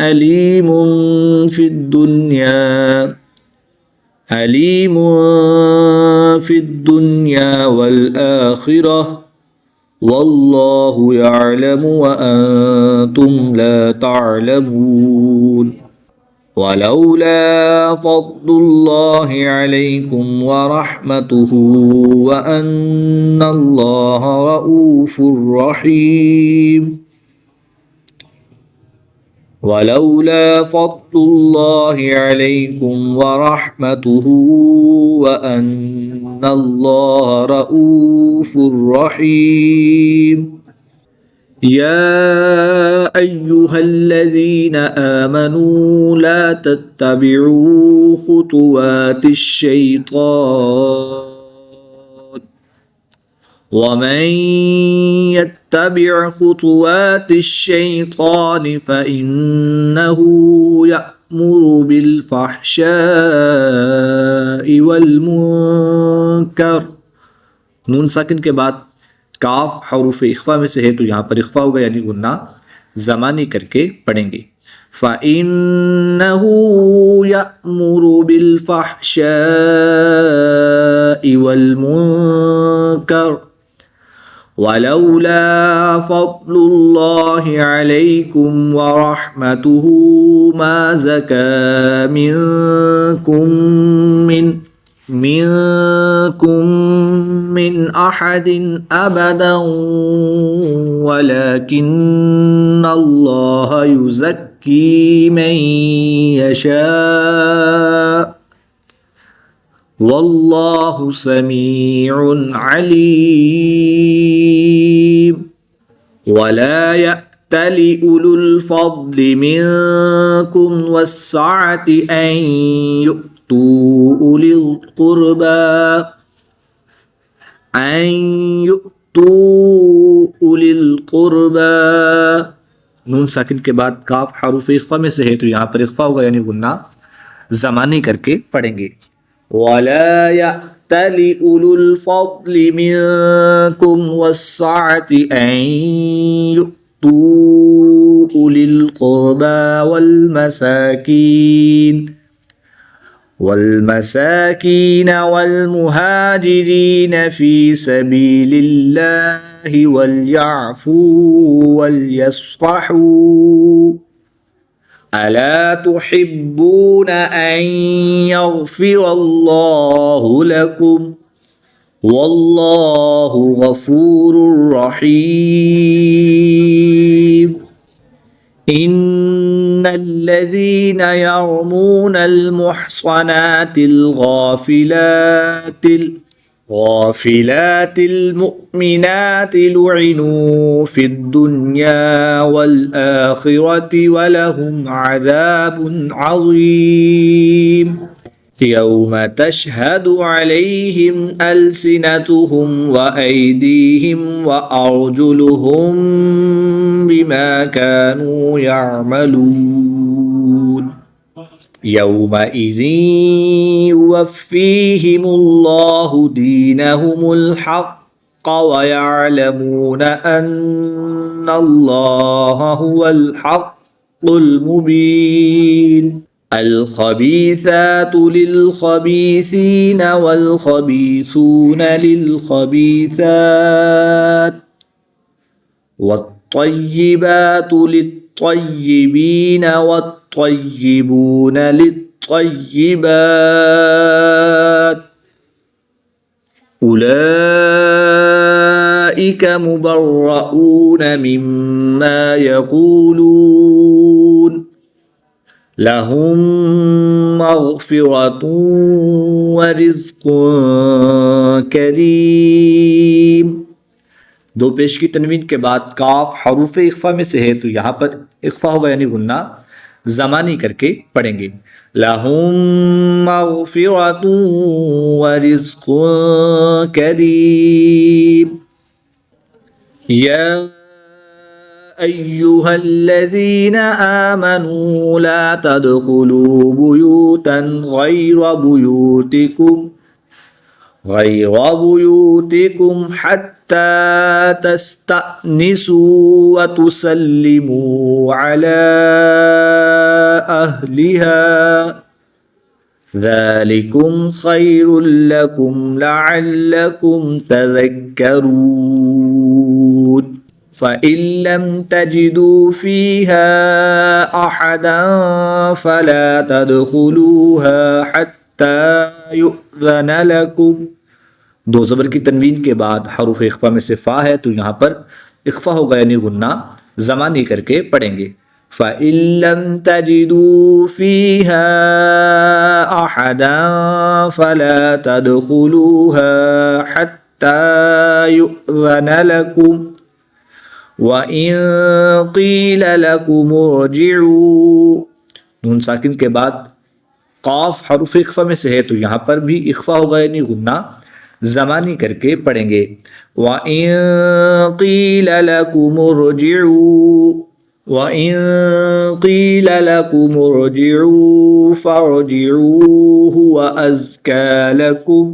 अलीमुन फ़िद्दुन्या वल आखिरह वल्लाहु यअलमु व अंतुम ला तअलमून। वलौला फ़द्लुल्लाहि अलैकुम व रहमतुहु व अन्नल्लाह रऊफ़ुर रहीम। वलौला फ़द्लुल्लाहि अलैकुम व रहमतुहु व अन्नल्लाह रऊफ़ुर रहीम। या अय्युहल्लज़ीना आमनू ला तत्तबिऊ खुतुवातिश शैतान वमन यत्तबिअ खुतुवातिश शैतान फ़इन्नहु यअमुरु बिल फ़हशाइ वल मुनकर। नून साकिन के बाद काफ हरूफ इख्फा में से है तो यहाँ पर इख्फा होगा यानी गुन्ना ज़मानी करके पढ़ेंगे। फ़इन्नहु यअमुरु बिल फ़हशाइ वल मुनकर वलौला फ़द्लुल्लाहि अलैकुम व रहमतुहु मा ज़का मिन अहदिन अबदन वलकिन्नल्लाह युज़क्की मन यशा वल्लाहु समीउन अलीम। वला यअतलि उलुल फ़द्लि मिनकुम वस्सअति अन यु'तू उलिल क़ुरबा। नून साकिन के बाद काफ हरूफ इख्फा में से है तो यहाँ पर इख्फा होगा यानी गुन्ना ज़मानी करके पढ़ेंगे। वला लिउलुल फ़ज़्लि मिनकुम वस्सअति अन यु'तू उलिल क़ुरबा والمساكين والمهاجرين في سبيل الله وليعفوا وليصفحوا ألا تحبون أن يغفر الله لكم والله غفور رحيم إن الذين يرمون المحصنات الغافلات المؤمنات لعنوا في الدنيا والآخرة ولهم عذاب عظيم يوم تشهد عليهم ألسنتهم وأيديهم وأرجلهم بما كانوا يعملون يومئذ يوفيهم الله دينهم الحق ويعلمون أن الله هو الحق المبين الخبيثات للخبيثين والخبيثون للخبيثات والطيبات للطيبين والطيبون للطيبات أولئك مبرؤون مما يقولون لهم مغفرة ورزق करीम। दो पेश की तनवीन के बाद काफ हरूफ इख्फा में से है तो यहाँ पर इख्फा होगा यानी गुन्ना ज़मानी करके पढ़ेंगे। लहुम मग़फ़िरतुन व रिज़्क़ुन करीम। या अय्युहल्लज़ीना आमनू ला तदख़ुलू बुयूतन غير بيوتكم حتى تستأنسوا وتسلموا على أهلها ذلكم خير لكم لعلكم تذكرون فإن لم تجدوا فيها أحدا فلا تدخلوها حتى युज़न लकुम। दो ज़बर की तनवीन के बाद हरूफ इख्फा में से फ़ा है तो यहाँ पर इख्फा होगा यानी गुन्ना ज़मानी करके पढ़ेंगे। फ़इन लम तजिदू फ़ीहा अहदन फ़ला तदख़ुलूहा हत्ता युज़न लकुम व इन क़ील लकुम इरजिऊ। नून साकिन के बाद काफ हरूफ इख्फा में से है तो यहाँ पर भी इख्फा होगा यानी गुन्ना ज़मानी करके पढ़ेंगे। व इन क़ील लकुम इरजिऊ फ़रजिऊ हुवा अज़्का लकुम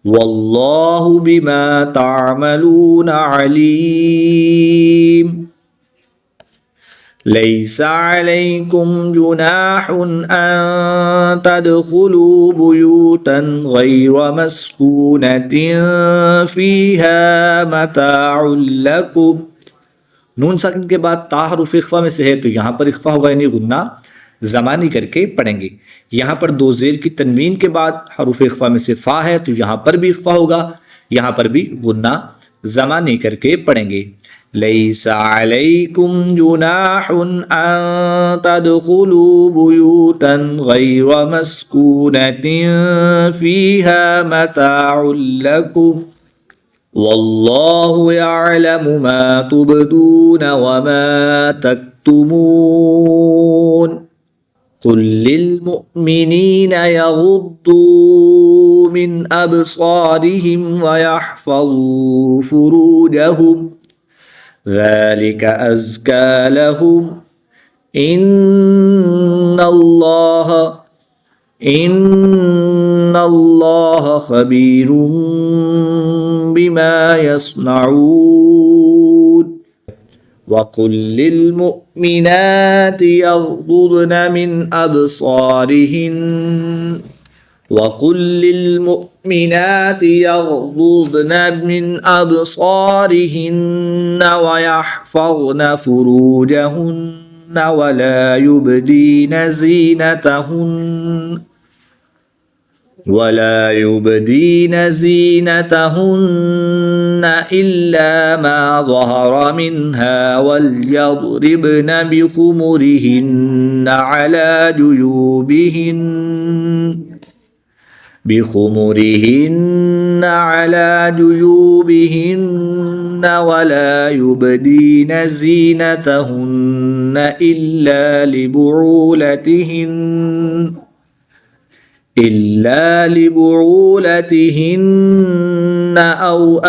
वल्लाहु बिमा तअमलून अलीम। लैस अलैकुम जुनाहुन अन तदखुलू बुयूतन गैर मस्कूनतिन फीहा मताउन लकुम। नून साकिन के बाद ता हरूफ इख्फा में से है तो यहाँ पर इख्फा होगा यानी गुन्ना ज़मानी करके पढ़ेंगे। यहाँ पर दो ज़ेर की तनवीन के बाद हरूफ इख्फा में से फ़ा है तो यहाँ पर भी इख्फा होगा, यहाँ पर भी गुन्ना ज़मानी करके पढ़ेंगे। लैस अलैकुम जुनाहुन अन तदखुलू बुयूतन गैर मस्कूनतिन फीहा मताउन लकुम वल्लाहु यअलमु मा तुबदून व मा तक्तुमून। कुल लिल्मुअ्मिनीना यगुद्दू मिन अबसारिहिम व यहफ़ज़ू फ़ुरूजहुम ذلك أزكى لهم إن الله خبير بما يصنعون وقل للمؤمنات يغضضن من أبصارهن ويحفظن فروجهن ولا يبدين زينتهن إلا ما ظهر منها وليضربن بخمرهن على جيوبهن ولا يبدين زينتهن إلا لبعولتهن أو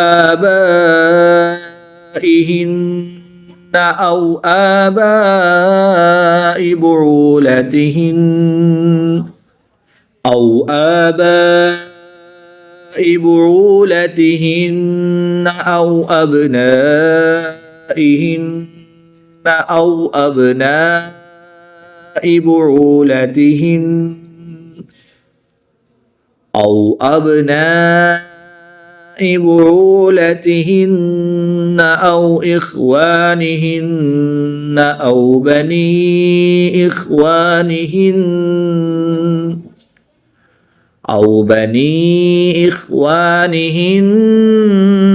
آباء بعولتهن أو أبنائهن أو أبناء بعولتهن أو إخوانهن أو بني إخوانهن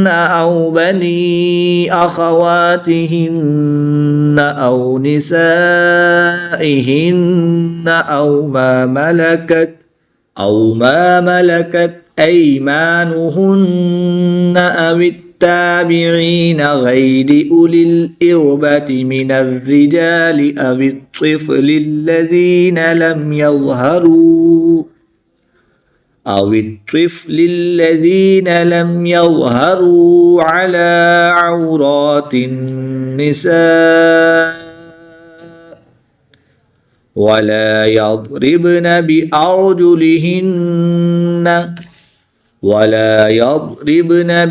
أو بني أخواتهن أو نسائهن أو ما ملكت أيمانهن أو التابعين غير أولي الإربة من الرجال أو الطفل الذين لم يظهروا على عورات النساء ولا يضربن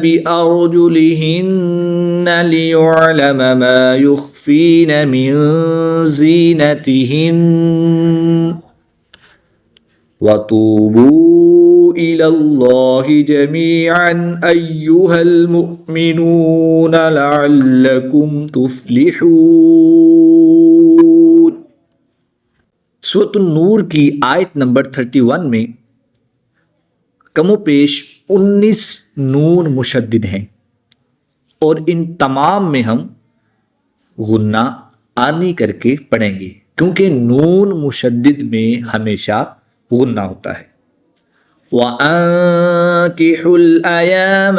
بأرجلهن ليعلم ما يخفين من زينتهن وتوبوا إلى الله جميعا أيها المؤمنون لعلكم تفلحون। सूरत नूर की आयत नंबर 31 में कमोपेश 19 नून मुशद्दिद हैं और इन तमाम में हम गुन्ना आनी करके पढ़ेंगे क्योंकि नून मुशद्दिद में हमेशा गुन्ना होता है। وَأَنكِحُوا الْأَيَامَ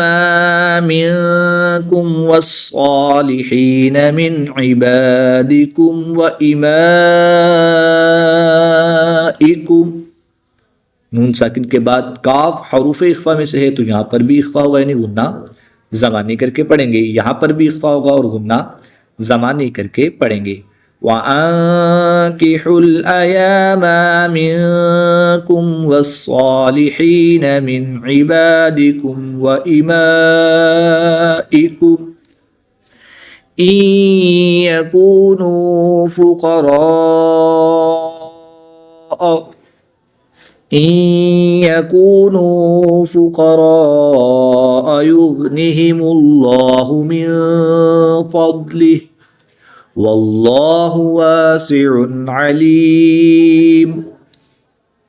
مِنكُمْ وَالصَّالِحِينَ مِنْ عِبَادِكُمْ وَإِمَائِكُمْ। नून साकिन के बाद काफ हरूफ इख्फा में से है तो यहाँ पर भी इख्फा होगा यानी गुन्ना ज़मानी करके पढ़ेंगे। यहाँ पर भी इख्फा होगा और गुन्ना ज़मानी करके पढ़ेंगे। وَأَنكِحُوا الْأَيَامَ مِنكُمْ وَالصَّالِحِينَ مِنْ عِبَادِكُمْ وَإِمَائِكُمْ إِنْ يَكُونُوا فقراء يغنهم الله من فضله والله واسع عليم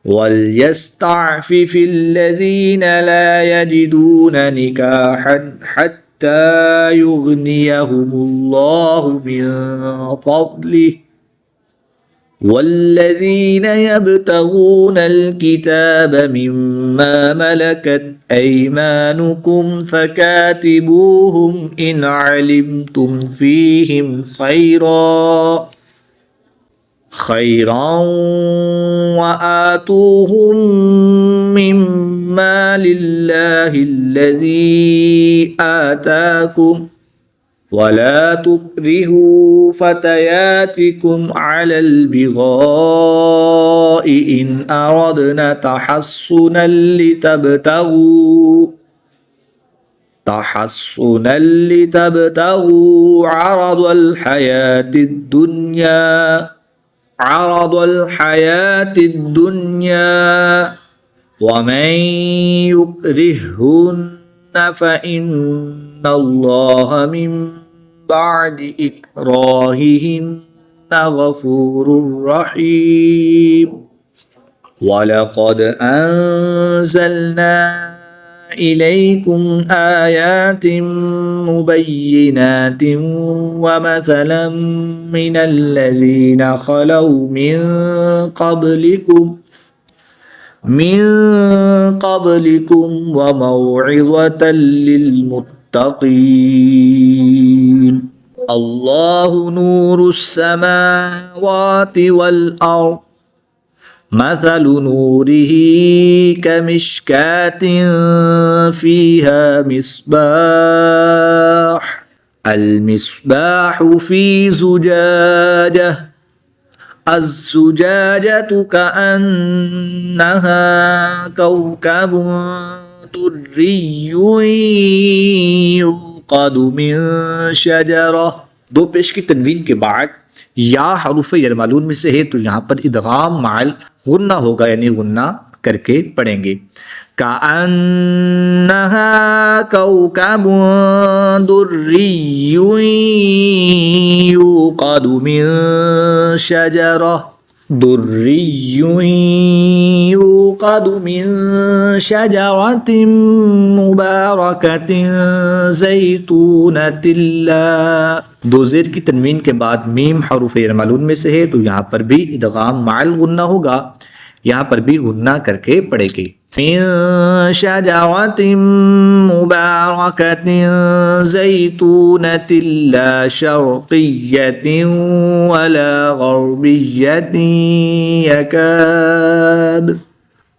وليستعفف الذين لا يجدون نكاحا حتى يغنيهم الله من فضله والذين يبتغون الكتاب مما ملكت أيمانكم فكاتبوهم إن علمتم فيهم خيرا وآتوهم مما لله الذي آتاكم ولا تكرهوا فتياتكم على البغاء إن أردنا تحصنا لتبتغوا عرض الحياة الدنيا ومن يكرههن فإن الله من بعد إكراههن غفور رحيم ولقد أنزلنا إليكم آيات مبينات ومثلا من الذين خلوا من قبلكم وموعظة للمتقين الله نور السماوات والأرض مثل نوره كمشكاة فيها المصباح في زجاجة الزجاجة كأنها كوكب دري يوقد من شجرة दो पेश की तनवीन के बाद या हरूफ यरमालून में से है तो यहाँ पर इदगाम माल गुन्ना होगा यानी गुन्ना करके पढ़ेंगे काअन्नहा कौकबुन दुर्रियुन युक़दु मिन शजरह शजरतिन मुबारकतिन ज़ैतूनतिन ला दो ज़ेर की तनवीन के बाद मीम हरूफ यरमालून में से है तो यहाँ पर भी इदगाम माल गुन्ना होगा, यहाँ पर भी गुन्ना करके पढ़ेंगे मिन शजरतिन मुबारकतिन ज़ैतूनतिन ला शर्क़िय्यतिन वला ग़र्बिय्यतिन यकाद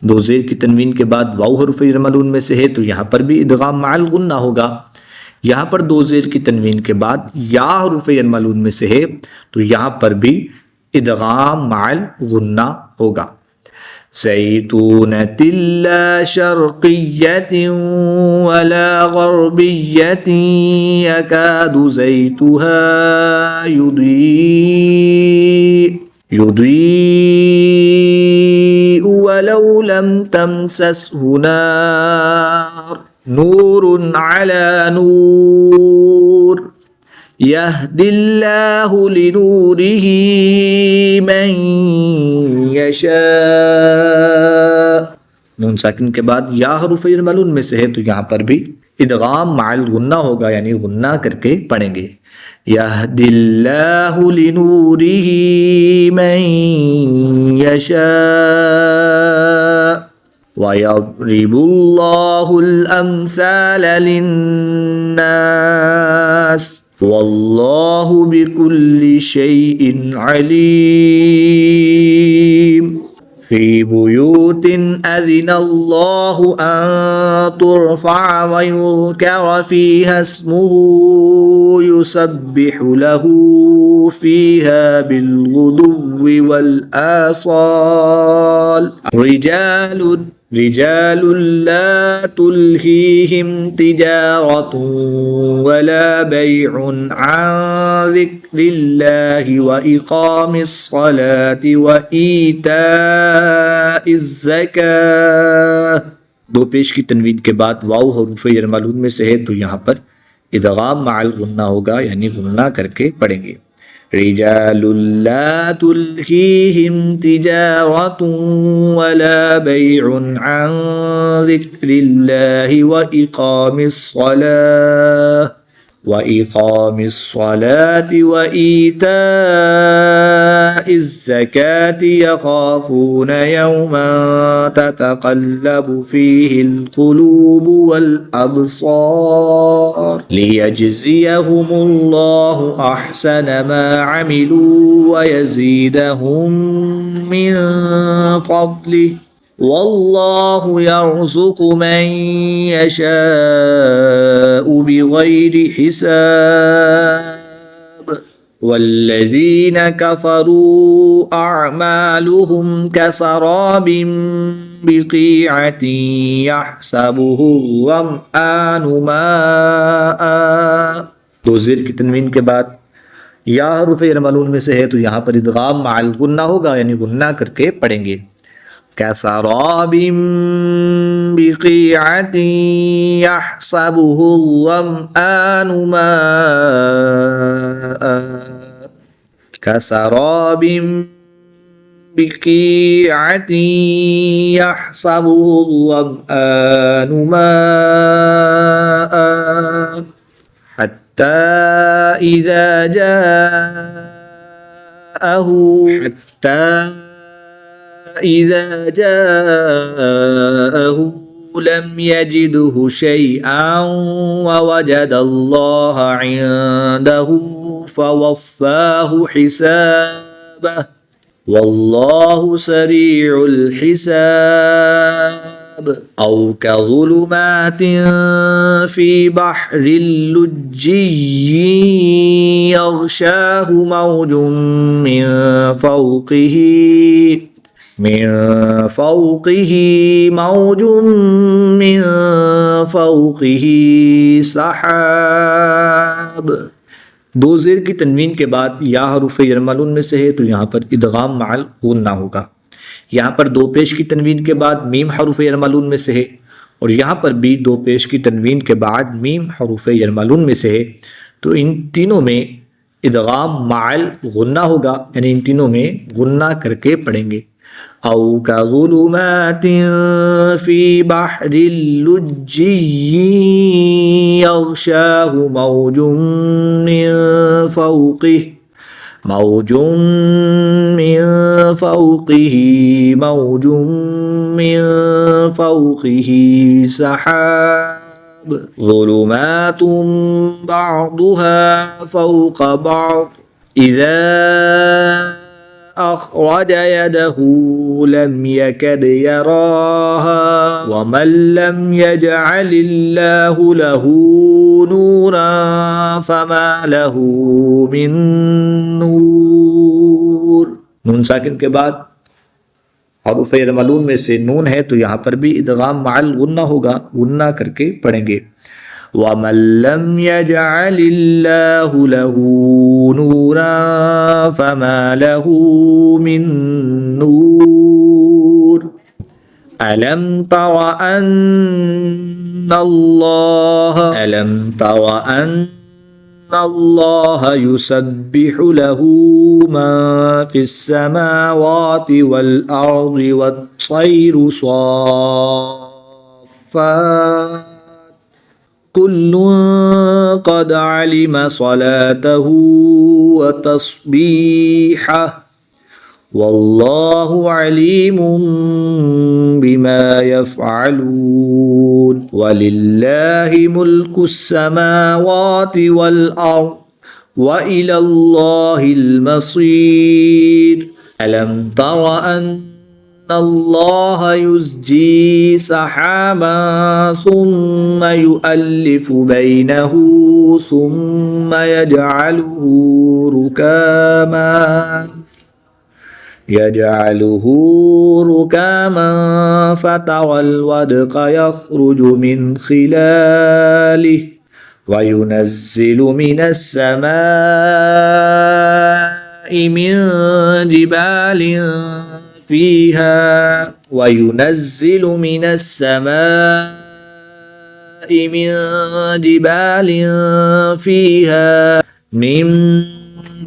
दो ज़ेर की तनवीन के बाद वाव हरूफ यरमालून में से है तो यहाँ पर भी इदगाम माल गुन्ना होगा, यहाँ पर दो ज़ेर की तनवीन के बाद या हरूफ यरमालून में से है तो यहाँ पर भी इदगाम माल गुन्ना होगा ज़ैतूनतिन ला शर्क़िय्यतिन वला ग़र्बिय्यतिन यकादु ज़ैतुहा युضी'u वलौ लम तमससहु नार नूरुन अला नूर यहदिल्लाहु लिनूरिही मन यशा नून साकिन के बाद या हरूफ यरमालून में से है तो यहाँ पर भी इदगाम माल गुन्ना होगा यानी गुन्ना करके पढ़ेंगे यहदिल्लाहु लिनूरिही मन यशा वयضरिबुल्लाहुल अम्साल लिन्नास वल्लाहु बिकुल्लि शैइन अलीम في بيوت أذن الله أن ترفع ويذكر فيها اسمه يسبح له فيها بالغدو والآصال رجال لا تلهيهم تجارة ولا بيع عن ذكر الله وإقام الصلاة وإيتاء الزكاة दो पेश की तनवीन के बाद वाव हरूफ यरमालून में से है तो यहाँ पर इदगाम माल गुन्ना होगा यानी गुन्ना करके पढ़ेंगे रिजालुल ला तुल्हीहिम तिजारतुन वला बैउन अन ज़िक्रिल्लाहि وإقام الصلاة وإيتاء الزكاة يخافون يوما تتقلب فيه القلوب والأبصار ليجزيهم الله أحسن ما عملوا ويزيدهم من فضله वल्लाहु यर्ज़ुक़ु मन यशाअ बिग़ैरि हिसाब वल्लज़ीन कफ़रू अअमालुहुम कसराबिन बिक़ीअतिन यहसबुहु ज़मआनु माअ। दो ज़ेर की तनवीन के बाद या हरूफ यरमलून में से है तो यहाँ पर इदगाम माल गुन्ना होगा, यानी गुन्ना करके पढ़ेंगे। कसराबिम बिक़ीअतिन यहसबुहु ज़मआनु माअ कसराबिम बिक़ीअतिन यहसबुहु ज़मआनु माअ हत्ता इज़ा जाअहु लम यजिदहु शैअन ववजदल्लाह इंदहु फवफ़्फ़ाहु हिसाबह वल्लाहु सरीउल हिसाब। औ कज़ुलुमातिन फ़ी बहरिल लुज्जिय्यि यग़शाहु मौजुम मिन फ़ौक़िही मौजुम मिन फ़ौक़िही सहाब। दो ज़ेर की तनवीन के बाद या हरूफ यरमलून में से है तो यहाँ पर इदगाम माल गुन्ना होगा। यहाँ पर दो पेश की तनवीन के बाद मीम हरूफ यरमलून में से है और यहाँ पर भी दो पेश की तनवीन के बाद मीम हरूफ यरमलून में से है, तो इन तीनों में इदगाम माल गुन्ना होगा, यानी इन तीनों में गुन्ना करके पढ़ेंगे। औ कज़ुलुमातिन फ़ी बहरिल लुज्जिय्यि यग़शाहु मौजुम मिन फ़ौक़िही सहाब ज़ुलुमातुन बअदुहा फ़ौक़ बअद इज़ा अख़रज यदहु लम यकद यराहा वमन लम यजअलिल्लाहु लहू नूरन फमा लहू मिन नूर। नून साकिन के बाद हरूफ यरमलून में से नून है तो यहाँ पर भी इदगाम माल गुन्ना होगा, गुन्ना करके पढ़ेंगे। वमन लम यजअलिल्लाहु लहू नूरन फमा लहू मिन नूर। अलम तर अन्नल्लाह युसब्बिहु लहू मा फिस्समावाति वल अर्दि वत्तैरु सॉफ़्फ़ात कुल्लुन क़द अलिम सलातहु व तस्बीहह वल्लाहु अलीमुम बिमा यफ़अलून वलिल्लाहि मुल्कुस समावाति वल अर्द व इलल्लाहिल मसीर। अलम तर अन्नल्लाह युज़्जी सहाबन सुम्मा युअल्लिफु बैनहु सुम्मा यजअलुहु रुकामन फ़तरल वदक़ यख़रुजु मिन ख़िलालिहि वयुनज़्ज़िलु मिनस समाइ मिन जिबालिन फ़ीहा मिन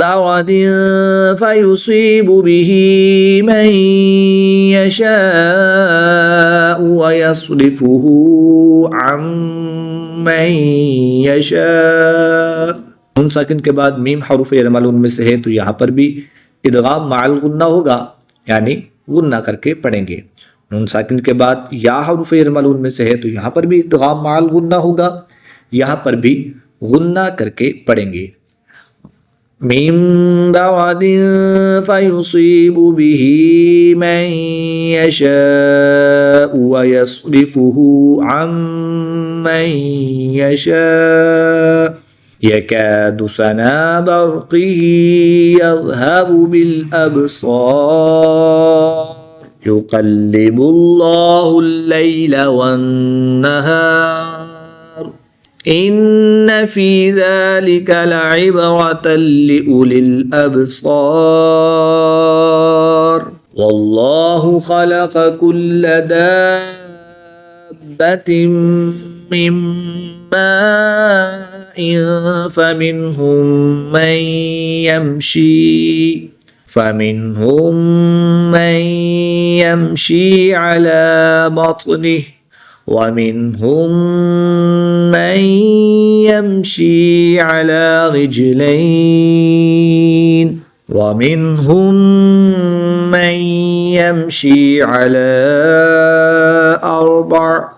बरदिन फ़युसीबु बिही मन यशाअ व यस्रिफ़ुहु अन मन यशाअ। नून साकिन के बाद मीम हरूफ यरमलून में से है तो यहाँ पर भी इदगाम माल गुन्ना होगा, यानी गुन्ना करके पढ़ेंगे। नून साकिन के बाद या हरूफ यरमलून में से है तो यहाँ पर भी इदगाम माल गुन्ना होगा, यहाँ पर भी गुन्ना करके पढ़ेंगे। मिन बअदिन फयुसीबु बिही मन यशाउ व यस्रिफुहु अम्मन यशा यकादु सना बर्क़िही यज़हबु बिल अब्सार युक़ल्लिबुल्लाहुल लैल वन्नहार इन्न फी ज़ालिका लइब्रतन लिउलिल अब्सार वल्लाहु खलक़ कुल्ल दाब्बतिन मिन माइन فمنهم من يمشي على بطنه ومنهم من يمشي على رجلين ومنهم من يمشي على أربع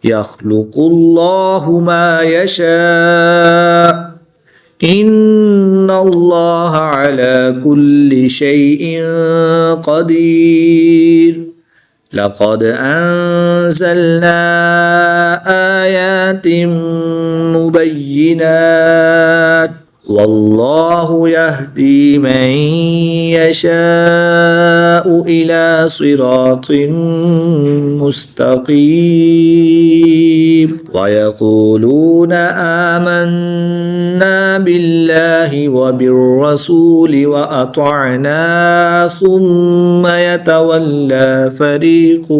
يخلق الله ما يشاء إن الله على كل شيء قدير لقد أنزلنا آيات مبينات والله يهدي من يشاء إلى صراط مستقيم ويقولون آمنا بالله وبالرسول وأطعنا ثم يتولى فريق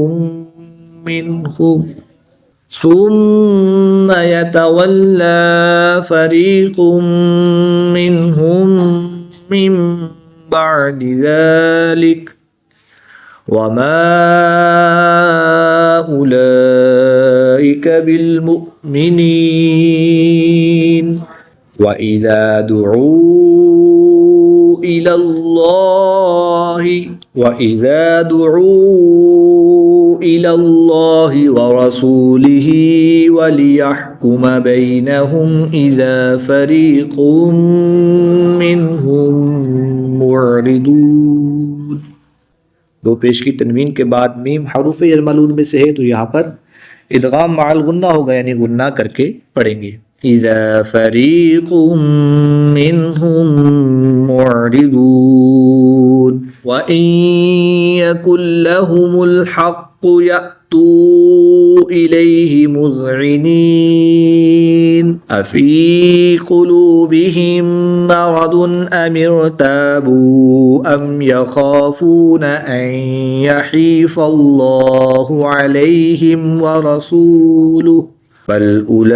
منهم من بعد ذلك وما أولئك بالمؤمنين وإذا دعوا إلى الله ورسوله وليحكم بينهم إذا فريق منهم معرضون। दो पेश की तनवीन के बाद मीम हरूफ यरमलून में से है तो यहाँ पर इदगाम माल गुन्ना होगा यानी गुन्ना करके पढ़ेंगे। इज़ा फरीक़ुम मिनहुम मुअरिदून व इन यकुल लहुमुल हक़्क़ु यअतू इलैहि मुज़इनीन अफ़ी क़ुलूबिहिम मरदुन अम इर्ताबू अम यख़ाफ़ून अन यहीफ़ल्लाहु अलैहिम व रसूलुहु बल उलाइक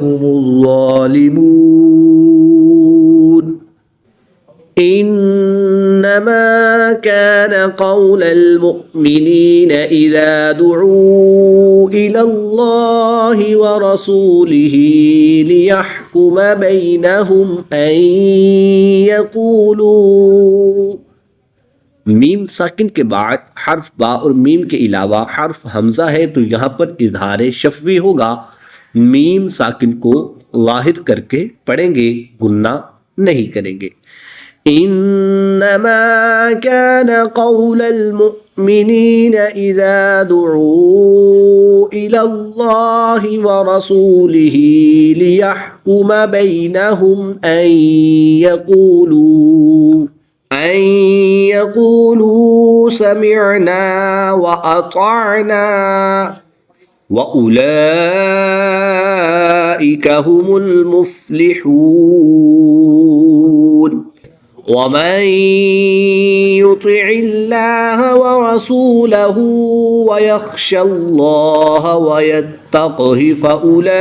हुमुज़्ज़ालिमून। इन्नमा कान क़ौलल मुअ्मिनीन इज़ा दुऊ इलल्लाहि व रसूलिही लियहकुम बैनहुम अन यक़ूलू। मीम साकिन के बाद हर्फ बा और मीम के अलावा हर्फ हमजा है तो यहाँ पर इज़हार शफ़वी होगा। मीम साकिन को ज़ाहिर करके पढ़ेंगे, गुन्ना नहीं करेंगे। इन्नमा कान क़ौलल मुअ्मिनीन इज़ा दुऊ इलल्लाहि व रसूलिही लियहकुम बैनहुम अन यक़ूलू समिअना व अतअना व उलाइक हुमुल मुफ़्लिहून। वमन युतिइल्लाह व रसूलहु व यख़शल्लाह व यत्तक़हि फ़उलाइक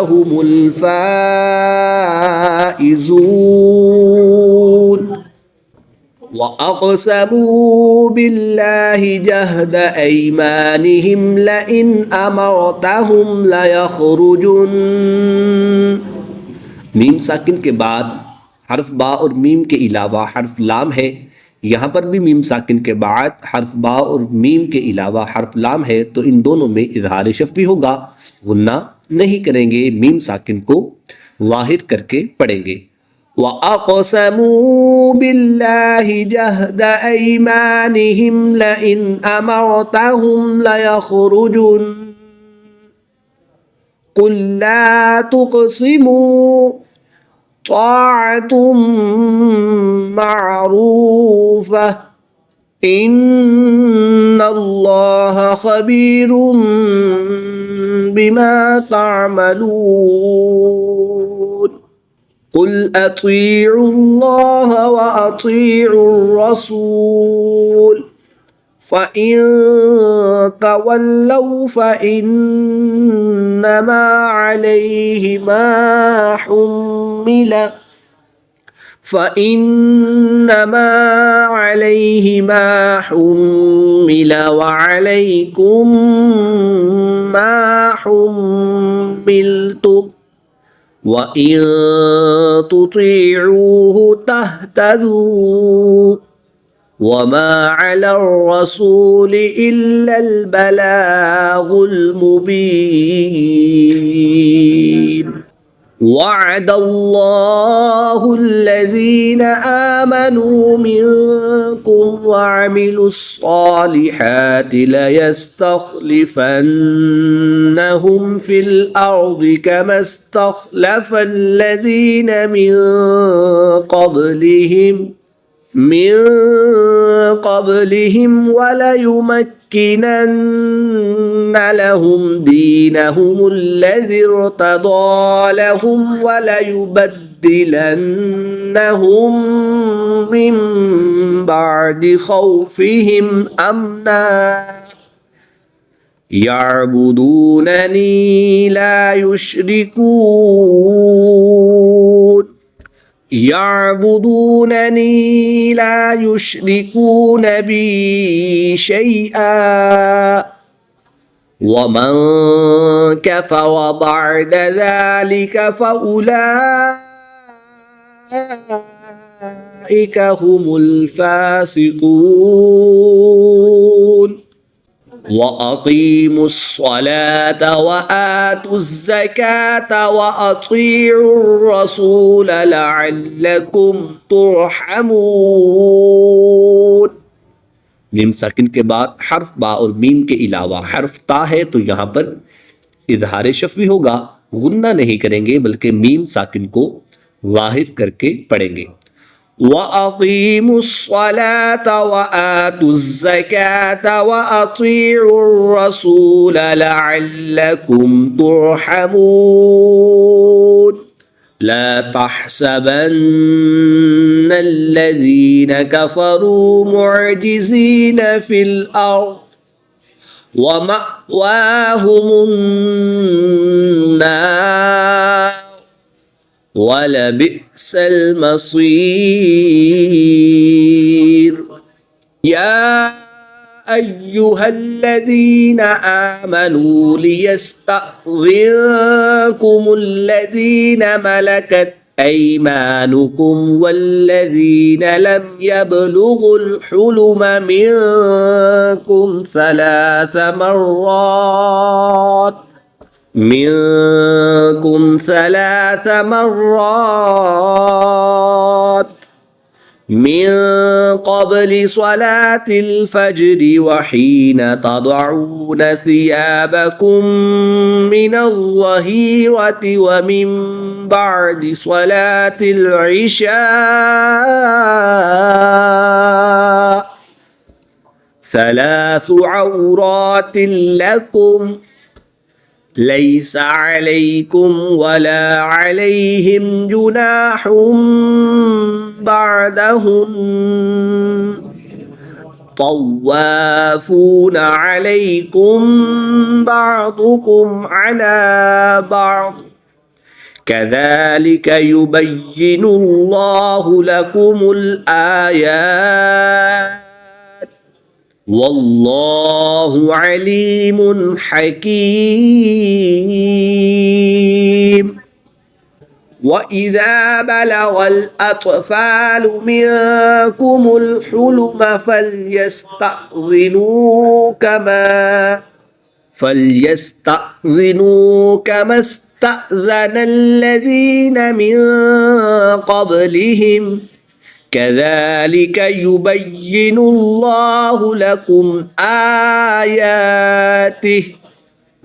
हुमुल फ़ाइज़ून। व अक़समू बिल्लाहि जहद ऐमानिहिम लइन अमरतहुम लयख़रुजुन। मीम साकिन के बाद हर्फ बा और मीम के अलावा हर्फ लाम है। यहाँ पर भी मीम साकिन के बाद हर्फ बा और मीम के अलावा हर्फ लाम है तो इन दोनों में इज़हार शफ़वी होगा, गुन्ना नहीं करेंगे, मीम साकिन को ज़ाहिर करके पढ़ेंगे। वअक़समू बिल्लाहि जहद ऐमानिहिम लइन अमरतहुम लयख़रुजुन कुल ला तुक़सिमू ताअतुम मअरूफ़ह इन्नल्लाह ख़बीरुम बिमा तअमलून। कुल अतीउल्लाह व अतीउर रसूल फ़इन तवल्लौ फ़इन्नमा अलैहि मा हुम्मिल فإنما عليه ما حمل وعليكم ما حملتم وإن تطيعوه تهتدوا وما على الرسول إلا البلاغ المبين وعد الله الذين آمنوا منكم وعملوا الصالحات ليستخلفنهم في الأرض كما استخلف الذين من قبلهم وليمكنن لهم دينهم الذي ارتضى لهم وليبدلنهم من بعد خوفهم أمنا يعبدونني لا يشركون بي شيئا ومن كفر بعد ذلك فأولئك هم الفاسقون وأقيموا الصلاة وآتوا الزكاة وأطيعوا الرسول لعلكم ترحمون। मीम साकिन के बाद हर्फ बा और मीम के अलावा हर्फ ता है तो यहाँ पर इजहार शफ़वी होगा, गुन्ना नहीं करेंगे बल्कि मीम साकिन को ज़ाहिर करके पढ़ेंगे। وأقيموا الصلاة وآتوا الزكاة وأطيعوا الرسول لعلكم ترحمون لا تحسبن الذين كفروا معجزين في الأرض ومأواهم النار ولبئس المصير يا أيها الذين آمنوا ليستأذنكم الذين ملكت أيمانكم والذين لم يبلغوا الحلم منكم ثلاث مرات من قبل صلاة الفجر وحين تضعون ثيابكم من الظهيرة ومن بعد صلاة العشاء ثلاث عورات لكم ليس عليكم ولا عليهم جناح بعدهن طوافون عليكم بعضكم على بعض كذلك يبين الله لكم الآيات والله عليم حكيم وإذا بلغ الأطفال منكم الحلم فليستأذنوا كما استأذن الذين من قبلهم كذلك يبين الله لكم آياته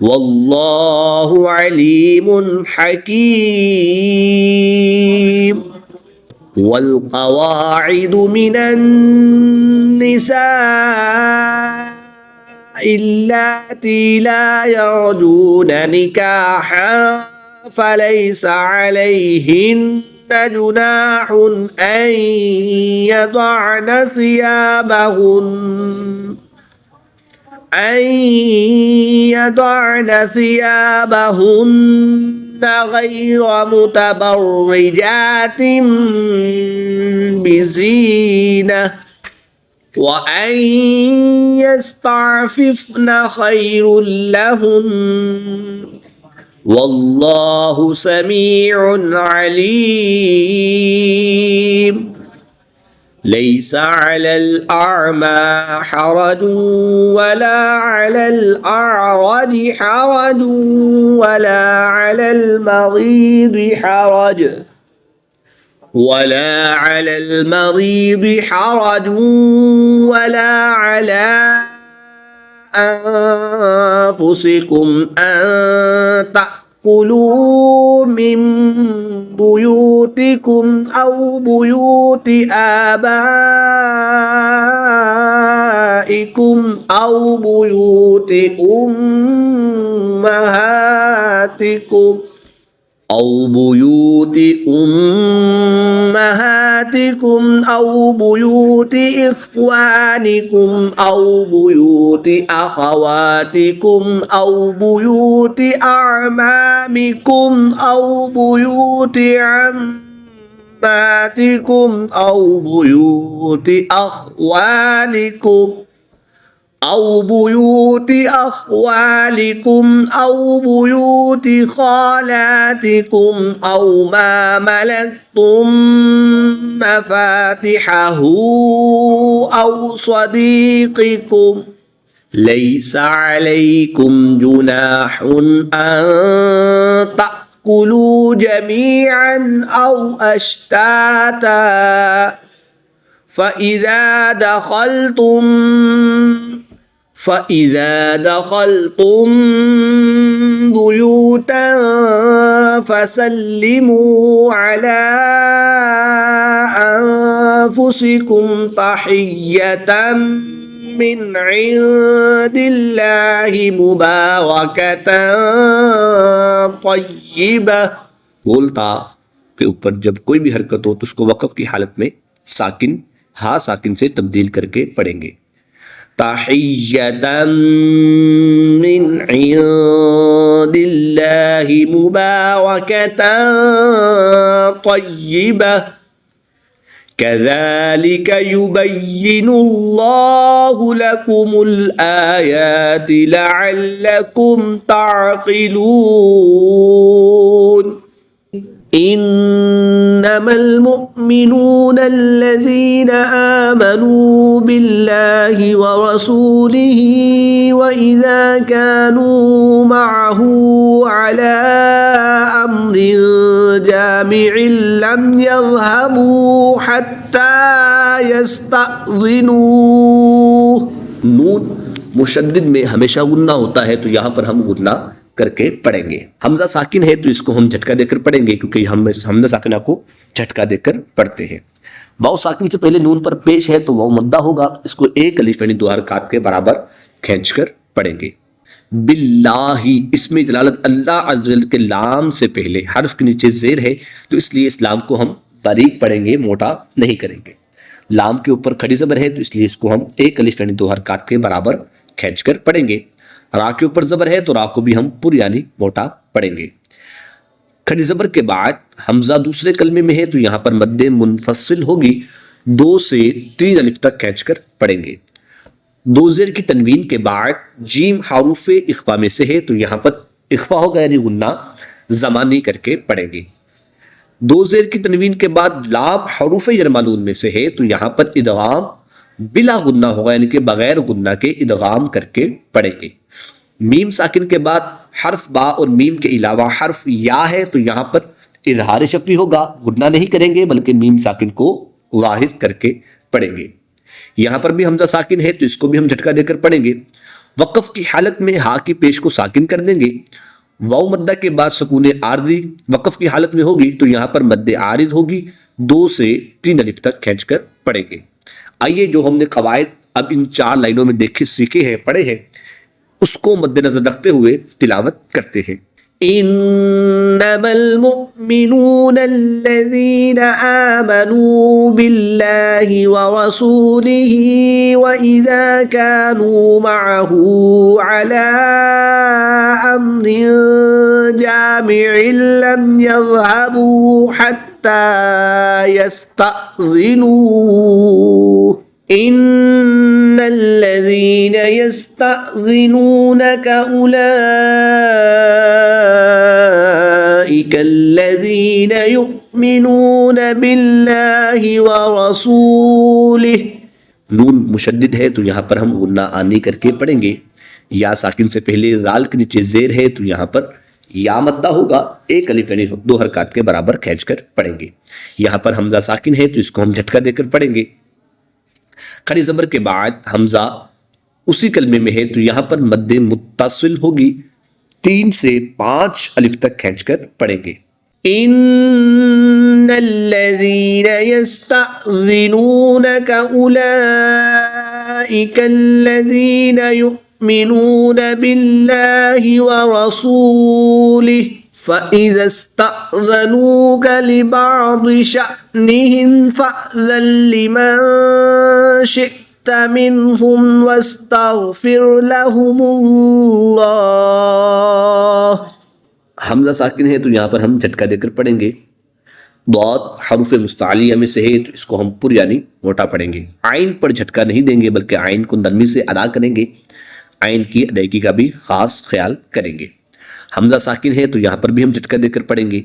والله عليم حكيم. والقواعد من النساء اللاتي لا يرجون نكاحا فليس عليهن جناح أن يضعن ثيابهن غير متبرجات بزينة وأن يستعففن خير لهن والله سميع عليم. ليس على الأعمى حرج ولا على الأعرج حرج ولا على المريض حرج ولا على أنفسكم أن تأكلوا من بيوتكم أو بيوت آبائكم أو بيوت أمهاتكم أو بيوت إخوانكم أو بيوت أخواتكم أو بيوت أعمامكم أو بيوت عماتكم أو بيوت أخوالكم أو بيوت خالاتكم أو ما ملكتم مفاتحه أو صديقكم. ليس عليكم جناح أن تأكلوا جميعا أو أشتاتا فإذا دخلتم بيوتا فسلموا على أنفسكم تحية من عند الله मुबारकत तय्यबा। बोलता के ऊपर जब कोई भी हरकत हो तो उसको वक़फ़ की हालत में साकिन हा साकिन से तब्दील करके पढ़ेंगे। तहिय्यतन मिन इंदिल्लाहि मुबारकतन तय्यबा कज़ालिक युबय्यिनुल्लाहु लकुमुल आयाति लअल्लकुम ताक़िलून। इन्नमल मुअ्मिनून अल्लज़ीना आमनू बिल्लाहि व रसूलिही व इज़ा कानू मअहू अला अम्रिन जामिइन लम यज़हबू हत्ता यस्तअज़िनूह। नून मुशद्दिद में हमेशा गुन्ना होता है तो यहाँ पर हम गुन्ना करके पढ़ेंगे। हमजा साकिन है तो इसको हम झटका देकर पढ़ेंगे क्योंकि हम हमजा साकिना को झटका देकर पढ़ते हैं। वाव साकिन से पहले नून पर पेश है तो वाव मद्दा होगा, इसको एक अलिफ यानी दो हरकत के बराबर खींचकर पढ़ेंगे। बिल्लाही इसमें दलालत अल्लाह अज़्ज़ व जल के लाम से पहले हर्फ के नीचे ज़ेर है तो इसलिए इस लाम को हम बारीक पढ़ेंगे, मोटा नहीं करेंगे। लाम के ऊपर खड़ी ज़बर है तो इसलिए इसको हम एक अलिफ यानी दो हरकत के बराबर खींचकर पढ़ेंगे। रा के ऊपर ज़बर है तो रा को भी हम पुर यानी मोटा पढ़ेंगे। खड़ी ज़बर के बाद हमजा दूसरे कलमे में है तो यहाँ पर मद्दे मुनफसिल होगी, 2 से 3 अलिफ तक खींचकर पढ़ेंगे। दो ज़ेर की तनवीन के बाद जीम हरूफ इख्फा में से है तो यहाँ पर इख्फा होगा यानी गुन्ना ज़मानी करके पढ़ेंगे। दो ज़ेर की तनवीन के बाद लाम हरूफ यरमालून में से है तो यहाँ पर इदगाम बिला गुन्ना होगा यानी कि बगैर गुन्ना के इदगाम करके पढ़ेंगे। मीम साकिन के बाद हर्फ बा और मीम के अलावा हर्फ या है तो यहाँ पर इजहार शफी होगा, गुन्ना नहीं करेंगे बल्कि मीम साकिन को ज़ाहिर करके पढ़ेंगे। यहाँ पर भी हमजा साकिन है तो इसको भी हम झटका देकर पढ़ेंगे। वक़फ़ की हालत में हा की पेश को साकिन कर देंगे। वाव मद्दा के बाद सुकून आरदी वक़फ़ की हालत में होगी तो यहाँ पर मद्दे आरिद होगी, 2 से 3 अलिफ तक खींचकर पढ़ेंगे। आइए जो हमने कवायद अब इन 4 लाइनों में देखे सीखे हैं पढ़े हैं उसको मद्देनजर रखते हुए तिलावत करते हैं। इन्नमल मुमिनून अल्लज़ीना आमनू बिल्लाहि व रसूलिही व इज़ा कानू मअहू अला अम्रिन जामिइन लम यज़हबू हत्ता यस्तअज़िनूह इन्नल्लज़ीन यस्तअज़िनूनक उलाइकल्लज़ीन युमिनून बिल्लाहि व रसूलिही। नून मुशद्दिद है तो यहाँ पर हम गुन्ना आनी करके पढ़ेंगे। या साकिन से पहले जाल के नीचे जेर है तो यहाँ पर या मद्दा होगा, 1 अलिफ यानी 2 हरकत के बराबर खींचकर पढ़ेंगे। यहाँ पर हमजा साकिन है तो इसको हम झटका देकर पढ़ेंगे। खड़ी ज़बर के बाद हमजा उसी कलमे में है तो यहाँ पर मद्दे मुत्तसिल होगी, 3 से 5 अलिफ तक खींचकर पढ़ेंगे। इन्नल्लज़ीन यस्तअज़िनूनक उलाइकल्लज़ीन युमिनून बिल्लाहि व रसूलिही फ़इज़ा इस्तअज़नूक लिबअज़ शअनिहिम फ़अज़न लिमन शिअत मिनहुम वस्तग़फ़िर लहुमुल्लाह। हमज़ा साकिन है तो यहाँ पर हम झटका देकर पढ़ेंगे। दौत हरूफ मुस्तालिया में से है तो इसको हम पुर यानी मोटा पढ़ेंगे। आइन पर झटका नहीं देंगे बल्कि आइन को नरमी से अदा करेंगे। आइन की अदायगी का भी खास ख्याल करेंगे। हमजा साकिन है तो यहाँ पर भी हम झटका देकर पढ़ेंगे।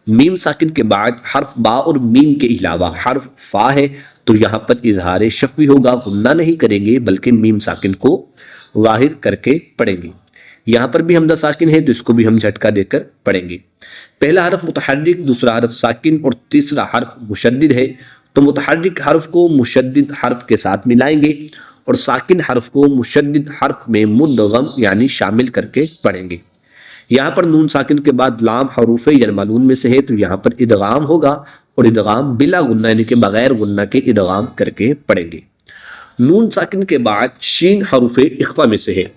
मीम साकिन के बाद हर्फ बा और मीम के अलावा हर्फ फा है तो यहाँ पर इजहार शफवी होगा, गुन्ना नहीं करेंगे बल्कि मीम साकिन को ज़ाहिर करके पढ़ेंगे। यहाँ पर भी हमजा साकिन है तो इसको भी हम झटका देकर पढ़ेंगे। पहला हर्फ मुतहर्रिक, दूसरा हर्फ साकिन और तीसरा हर्फ मुशद्दिद है तो मुतहर्रिक हर्फ को मुशद्दिद हर्फ के साथ मिलाएंगे और साकिन हर्फ को मुशद्दिद हर्फ में मुद्गम यानी शामिल करके पढ़ेंगे। यहाँ पर नून साकिन के बाद लाम हरूफ यरमलून में से है तो यहाँ पर इदगाम होगा और इदगाम बिला गुन्ना यानी कि बगैर गुन्ना के इदगाम करके पढ़ेंगे। नून साकिन के बाद शीन हरूफ इख्फा में से है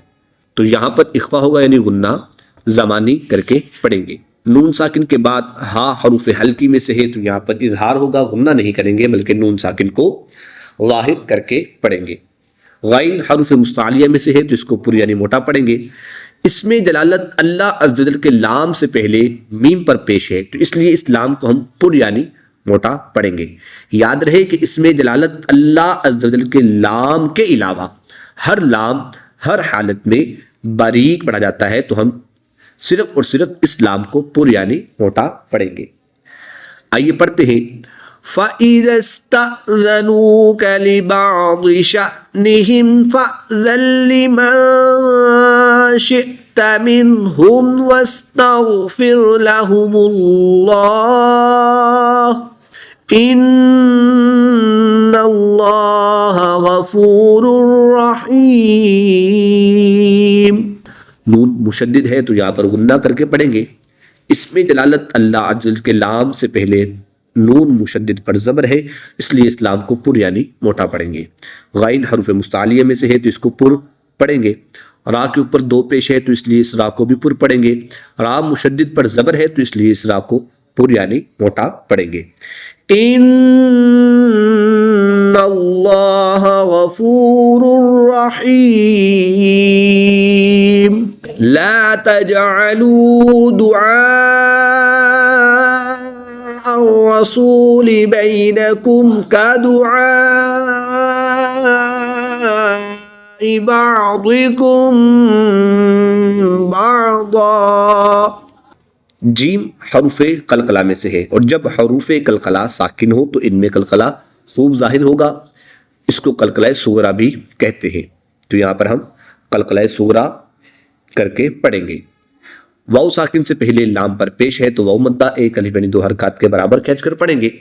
तो यहाँ पर इख्फा होगा यानी गुन्ना ज़मानी करके पढ़ेंगे। नून साकिन के बाद हा हरूफ हल्की में से है तो यहाँ पर इजहार होगा, गुन्ना नहीं करेंगे बल्कि नून साकिन को ज़ाहिर करके पढ़ेंगे। गैन हरूफ मुस्तालिया में से है तो इसको पुर यानी मोटा पढ़ेंगे। इसमें जलालत अल्लाह अज़्ज़ वजल के लाम से पहले मीम पर पेश है तो इसलिए इस लाम को हम पुर यानी मोटा पढ़ेंगे। याद रहे कि इसमें जलालत अल्लाह अज़्ज़ वजल के लाम के अलावा हर लाम हर हालत में बारीक पढ़ा जाता है तो हम सिर्फ और सिर्फ इस लाम को पुर यानी मोटा पढ़ेंगे। आइए पढ़ते हैं। फ़इज़ा इस्तअज़नूक लिबअज़ शअनिहिम फ़अज़न लिमन शिअत मिनहुम वस्तग़फ़िर लहुमुल्लाह इन्नल्लाह गफ़ूरुर रहीम। नून मुशद्दिद है तो यहाँ पर गुन्ना करके पढ़ेंगे। इसमें जलालत अल्लाह अज़्ज़ वजल के लाम से पहले नून मुशद्दिद पर ज़बर है इसलिए इस लाम को पुर यानी मोटा पढ़ेंगे। गैन हरूफ मुस्तालिया में से है तो इसको पुर पढ़ेंगे। रा के ऊपर 2 पेश है तो इसलिए इस रा को भी पुर पढ़ेंगे। रा मुशद्दिद पर ज़बर है तो इसलिए इस रा को पुर यानी मोटा पढ़ेंगे। इन्नल्लाह गफ़ूरुर रहीम। ला तजअलू दुआ الرسول بينكم كدعاء بعضكم بعضا। जीम हरूफ कलकला में से है और जब हरूफ कलकला साकिन हो तो इनमें कलकला खूब जाहिर होगा। इसको कलकला सुगरा भी कहते हैं। तो यहाँ पर हम कलकला सुगरा करके पढ़ेंगे। वाव साकिन से पहले लाम पर पेश है तो वाव मद्दा एक अलिफ यानी 2 हरकत के बराबर खींच कर पढ़ेंगे।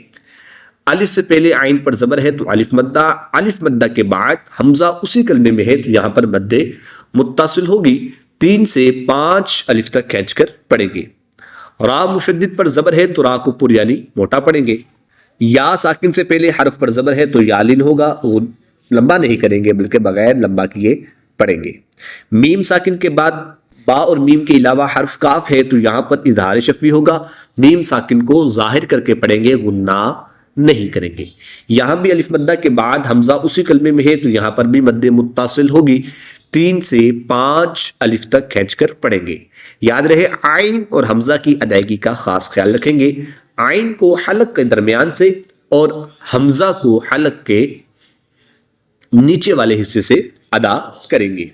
अलिफ से पहले आइन पर जबर है तो अलिफ मद्दा के बाद हमजा उसी कलमे में है तो यहां पर मद्दे मुत्तासिल होगी। 3 से 5 अलिफ तक खींच कर पढ़ेंगे। रा मुशद्दिद पर जबर है तो रा को पुर यानी मोटा पढ़ेंगे। या साकिन से पहले हरफ पर जबर है तो यालिन होगा, लंबा नहीं करेंगे बल्कि बगैर लंबा किए पढ़ेंगे। मीम साकिन के बाद बा और मीम के अलावा हर्फ काफ है तो यहां पर इजहार शफवी होगा। मीम साकिन को जाहिर करके पढ़ेंगे, गुन्ना नहीं करेंगे। यहां भी अलिफ मद्दा के बाद हमजा उसी कलमे में है तो यहां पर भी मद्दे मुत्तासिल होगी। 3 से 5 अलिफ तक खींचकर पढ़ेंगे। याद रहे आइन और हमजा की अदायगी का खास ख्याल रखेंगे। आइन को हलक के दरमियान से और हमजा को हलक के नीचे वाले हिस्से से अदा करेंगे।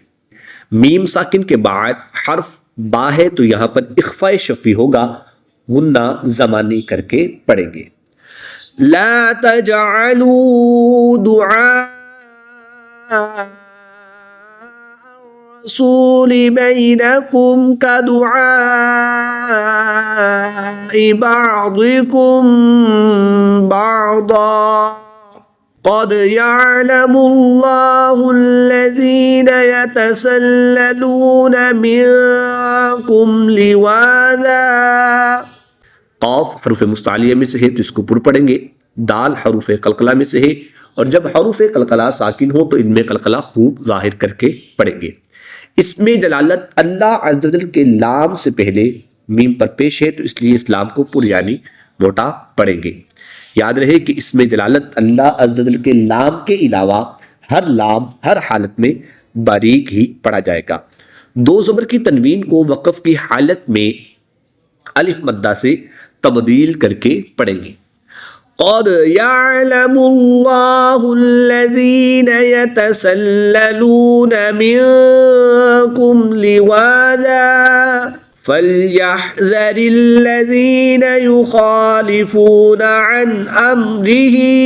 मीम साकिन के बाद हर्फ बा है तो यहां पर इख्फा शफी होगा, गुन्ना ज़मानी करके पढ़ेंगे। ला तजअलू दुआ रसूली बैनकुम का दुआ बादिकुम बादा क़द यअलमुल्लाहुल्लज़ीना यतसल्ललूना मिनकुम लिवाज़ा। क़ाफ हरूफ मुस्तालिया में से है तो इसको पुर पढ़ेंगे। दाल हरूफ कलकला में से है और जब हरूफ कलकला साकिन हो तो इनमें कलकला खूब जाहिर करके पढ़ेंगे। इसमें जलालत अल्लाह अज़्ज़ वजल के लाम से पहले मीम पर पेश है तो इसलिए इस लाम को पुर यानी मोटा पढ़ेंगे। याद रहे कि इसमें जलालत अल्लाह अज़्ज़ वजल के लाम के अलावा हर लाम हर हालत में बारीक ही पढ़ा जाएगा। 2 ज़बर की तनवीन को वक़फ़ की हालत में अलिफ मद्दा से तब्दील करके पढ़ेंगे। क़द यअलमुल्लाहुल्लज़ीना यतसल्ललूना मिनकुम लिवाज़ा फल्यहज़रिल्लज़ीना युख़ालिफ़ूना अन अम्रिही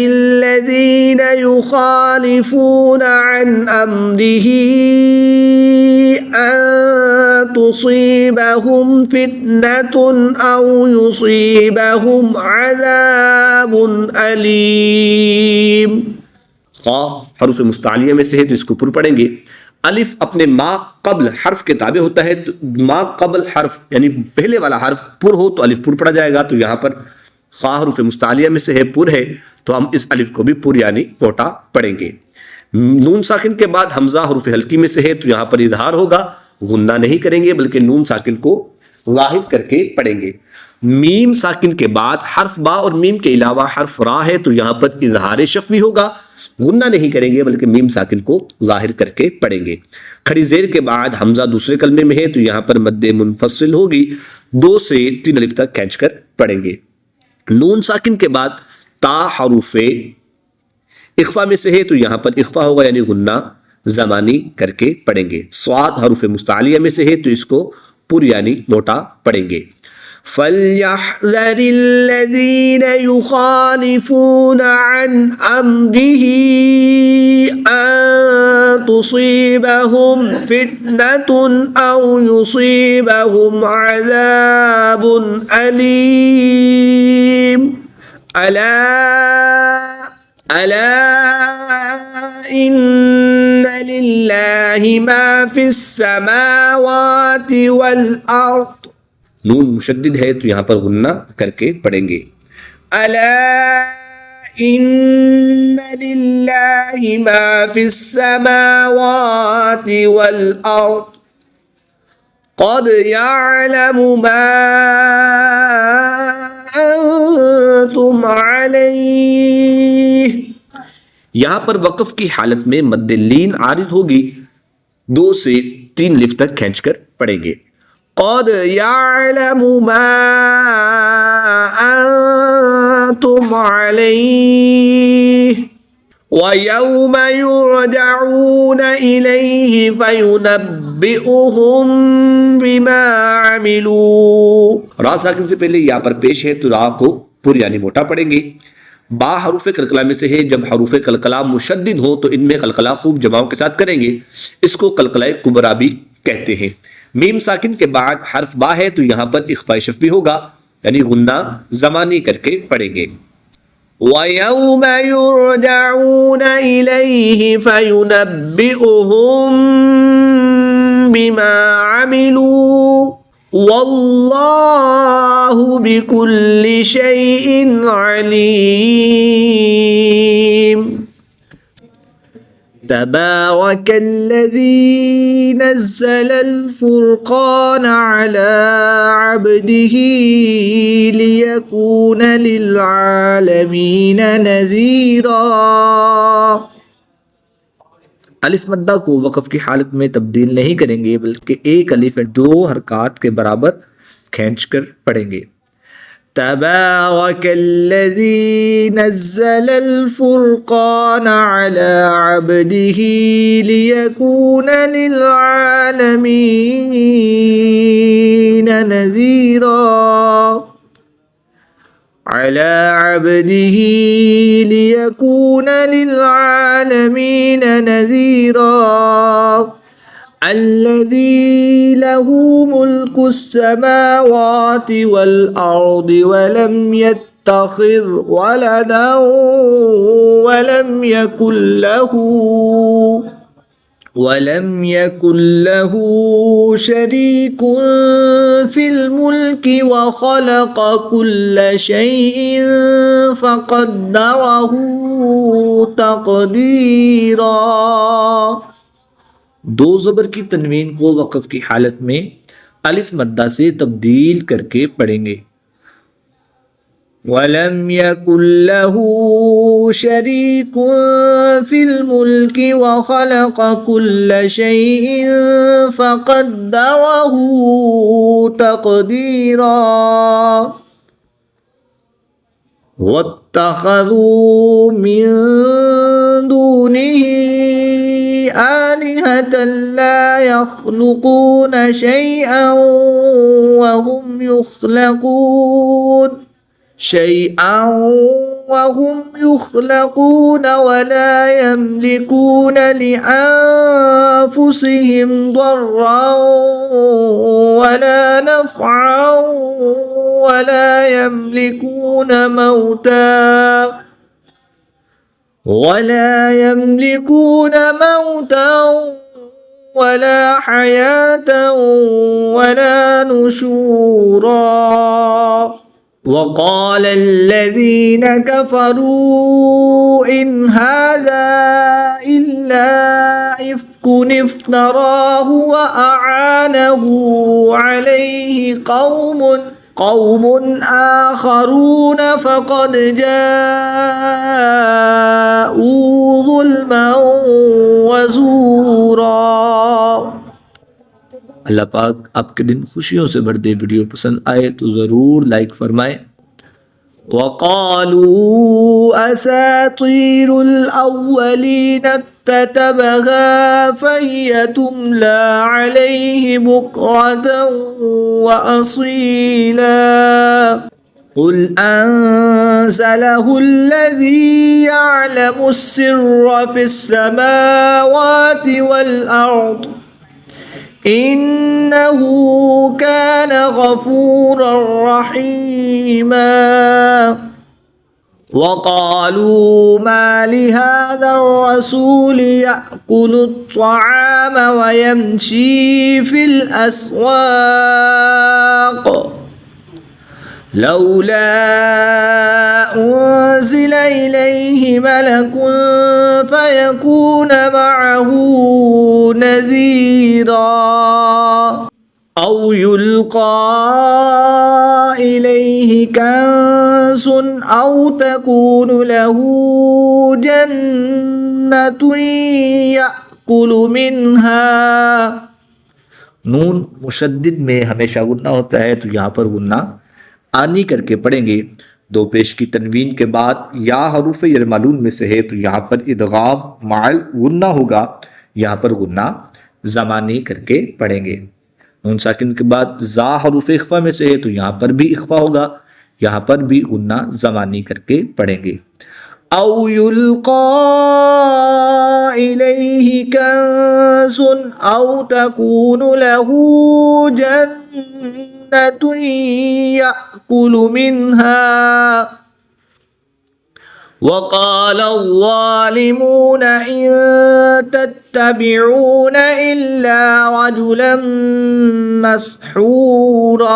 फल्यहज़रिल्लज़ीना युख़ालिफ़ूना अन अम्रिही अन तुसीबहुम फितनतुन औ युसीबहुम अज़ाबुन अलीम। ख़ा हरूफ मुस्तालिया में से है तो इसको पुर पढ़ेंगे। अलिफ अपने मा कबल हर्फ के ताबे होता है तो मा कबल हर्फ यानी पहले वाला हर्फ पुर हो तो अलिफ पुर पढ़ा जाएगा। तो यहाँ पर ख़ा हरूफ मुस्तालिया में से है पुर है तो हम इस अलिफ को भी पुर यानी मोटा पढ़ेंगे। नून साकिन के बाद हमजा हरूफ हल्की में से है तो यहाँ पर इजहार होगा, गुन्ना नहीं करेंगे बल्कि नून साकिन को ज़ाहिर करके पढ़ेंगे। मीम साकिन के बाद हर्फ बा और मीम के अलावा हर्फ रा है तो यहाँ पर इजहार शफवी होगा, गुन्ना नहीं करेंगे बल्कि मीम साकिन को ज़ाहिर करके पढ़ेंगे। खड़ी ज़ेर के बाद हमजा दूसरे कलमे में है तो यहाँ पर मद्दे मुनफसिल होगी। 2 से 3 अलिफ तक खींच कर पढ़ेंगे। नून साकिन के बाद ता हरूफे इख्फा में से है तो यहाँ पर इख्फा होगा यानी गुन्ना ज़मानी करके पढ़ेंगे। स्वाद हरूफ मुस्तालिया में से है तो इसको पुर यानी मोटा पढ़ेंगे। फल्यहज़रिल्लज़ीना युख़ालिफ़ूना अन अम्रिही अन तुसीबहुम फितनतुन औ युसीबहुम अज़ाबुन अलीम। अला अला इन्ना लिल्लाहि मा फिस समावाति वल अर्द। नून मुशद्दिद है तो यहाँ पर गुन्ना करके पढ़ेंगे। अला इन्ना लिल्लाहि मा फिस समावाति वल अर्द क़द यअलमु मा अंतुम अलैहि। यहाँ पर वक़फ़ की हालत में मद्दे लीन आरिद होगी। 2 से 3 लिफ्ट तक खींचकर पढ़ेंगे। क़द यअलमु मा अंतुम अलैहि व यौम युरजऊन इलैहि फयुनब्बिउहुम बिमा अमिलू। रा साकिन से पहले या पर पेश है तो रा को पुर यानी मोटा पढ़ेंगे। बा हरूफ कलकला में से है। जब हरूफ कलकला मुशद्दिद हो तो इनमें कलकला खूब जमाओं के साथ करेंगे, इसको कलकला कुबरा भी कहते हैं। मीम साकिन के बाद हर्फ बा है तो यहाँ पर इख्फा शफवी होगा, यानी गुन्ना ज़मानी करके पढ़ेंगे। وَيَوْمَ يُرْجَعُونَ إِلَيْهِ فَيُنَبِّئُهُم بِمَا عَمِلُوا وَاللَّهُ بِكُلِّ شَيْءٍ عَلِيمٌ تبارك الذي نزل الفرقان على عبده ليكون للعالمين نذيرا। अलिफ मद्दा को वक़फ़ की हालत में तब्दील नहीं करेंगे, बल्कि एक अलिफ दो हरकत के बराबर खींच कर पढ़ेंगे। تبارك الذي نزل الفرقان على عبده ليكون للعالمين نذيرا على عبده ليكون للعالمين نذيرا الذي له ملك السماوات والأرض ولم يتخذ ولدا ولم يكن له شريك في الملك وخلق كل شيء فقدره تقديرا। दो ज़बर की तनवीन को वक़फ़ की हालत में अलिफ मद्दा से तब्दील करके पढ़ेंगे। वलम यकुल लहू शरीकुन फिल मुल्कि व खलक़ कुल्ल शैइन फ़क़द्दरहू तक़दीरा। वत्तख़ज़ू मिन दूनिही आलिहतन ला यख़्लुक़ून शैअन वहुम युख़्लक़ून वला यमलिकून लिअन्फुसिहिम दर्रन वला नफ़अन वला यमलिकून मौता वला हयातन वला नुशूरा। वक़ाल الذين كفروا إن هذا إلا إفك افتراه وأعانه عليه قوم آخرون فقد جاءوا ظلما وزورا। अल्लाह पाक आपके दिन खुशियों से भर दे। वीडियो पसंद आए तो ज़रूर लाइक फरमाएं। वक़ालू असातीरुल अव्वलीन इक्ततबहा फ़हिय तुमला अलैहि बुक्रतन व असीला। क़ुल अंज़लहुल्लज़ी यअलमुस्सिर्र फ़िस्समावाति वल अर्द इन्नहू कान गफूरर रहीमा। वक़ालू मा लिहाज़र रसूलि यअकुलुत-तआम व यमशी फ़िल अस्वाक़ लौला उन्ज़िल इलैहि मलकुन फ़यकून मअहू नज़ीरा औ युल्क़ा इलैहि कंज़ुन औ तकून लहू जन्नतुन यअकुलु मिन्हा। नून मुशद्दिद में हमेशा गुन्ना होता है, तो यहाँ पर गुन्ना आनी करके पढ़ेंगे। दो पेश की तनवीन के बाद या हरूफ यरमालून में से है, तो यहाँ पर इदगाम माल गुन्ना होगा, यहाँ पर गुन्ना ज़मानी करके पढ़ेंगे। नून साकिन के बाद जा हरूफ इख्फा में से है, तो यहाँ पर भी इख्फा होगा, यहाँ पर भी गुन्ना ज़मानी करके पढ़ेंगे। أو يلقى إليه كنز أو تكون له جنة يأكل منها وقال الظالمون إن تتبعون إلا رجلا مسحورا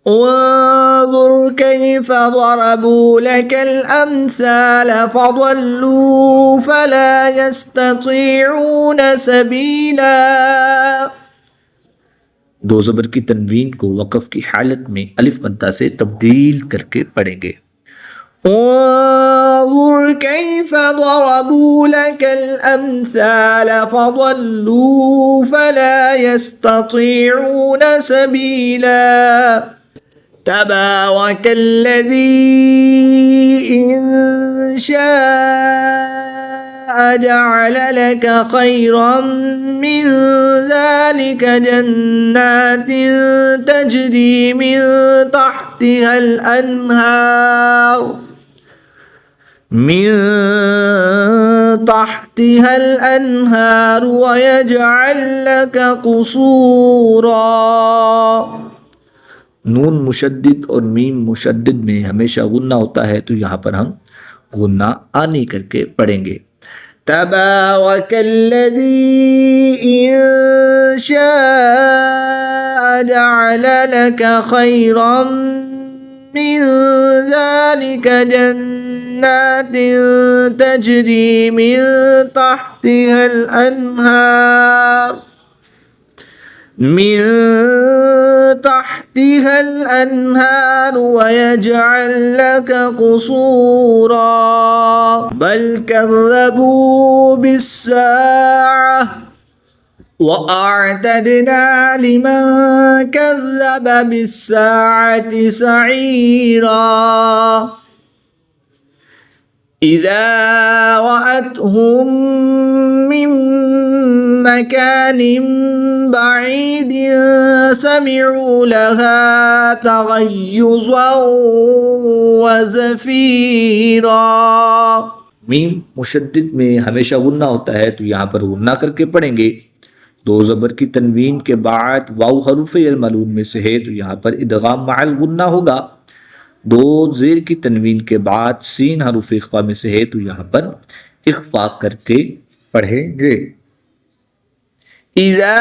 انظر كيف ضربوا لك الأمثال فضلوا فلا يستطيعون سبيلا। दो ज़बर की तनवीन को वक़फ़ की हालत में अलिफ मद्दा से तब्दील करके पढ़ेंगे। انظر كيف ضربوا لك الأمثال فضلوا فلا يستطيعون سبيلا تبارك الذي إن شاء جعل لك خيرا من ذلك جنات تجري من تحتها الأنهار ويجعل لك قصورا। नून मुशद्दिद और मीम मुशद्दिद में हमेशा गुन्ना होता है, तो यहाँ पर हम गुन्ना आनी करके पढ़ेंगे। तबारकल्लज़ी इन शाअ जअल लक खैरम मिन ज़ालिका जन्नातिन तजरी मिन तहतिहल الأنهار ويجعل لك قصورا بل كذبوا بالساعة وأعتدنا لمن كذب بالساعة سعيرا إذا رأتهم من مكان بعيد سمعوا لها تغيظا وزفيرا। मीम मुशद्दिद में हमेशा गुन्ना होता है, तो यहाँ पर गुन्ना करके पढ़ेंगे। दो ज़बर की तनवीन के बाद वाव हरूफ मलून में से है, तो यहाँ पर इदगाम मअल गुन्ना होगा। दो ज़ेर की तनवीन के बाद सीन हरूफ इख्फा में से है, तो यहाँ पर इख्फा करके पढ़ेंगे। إذا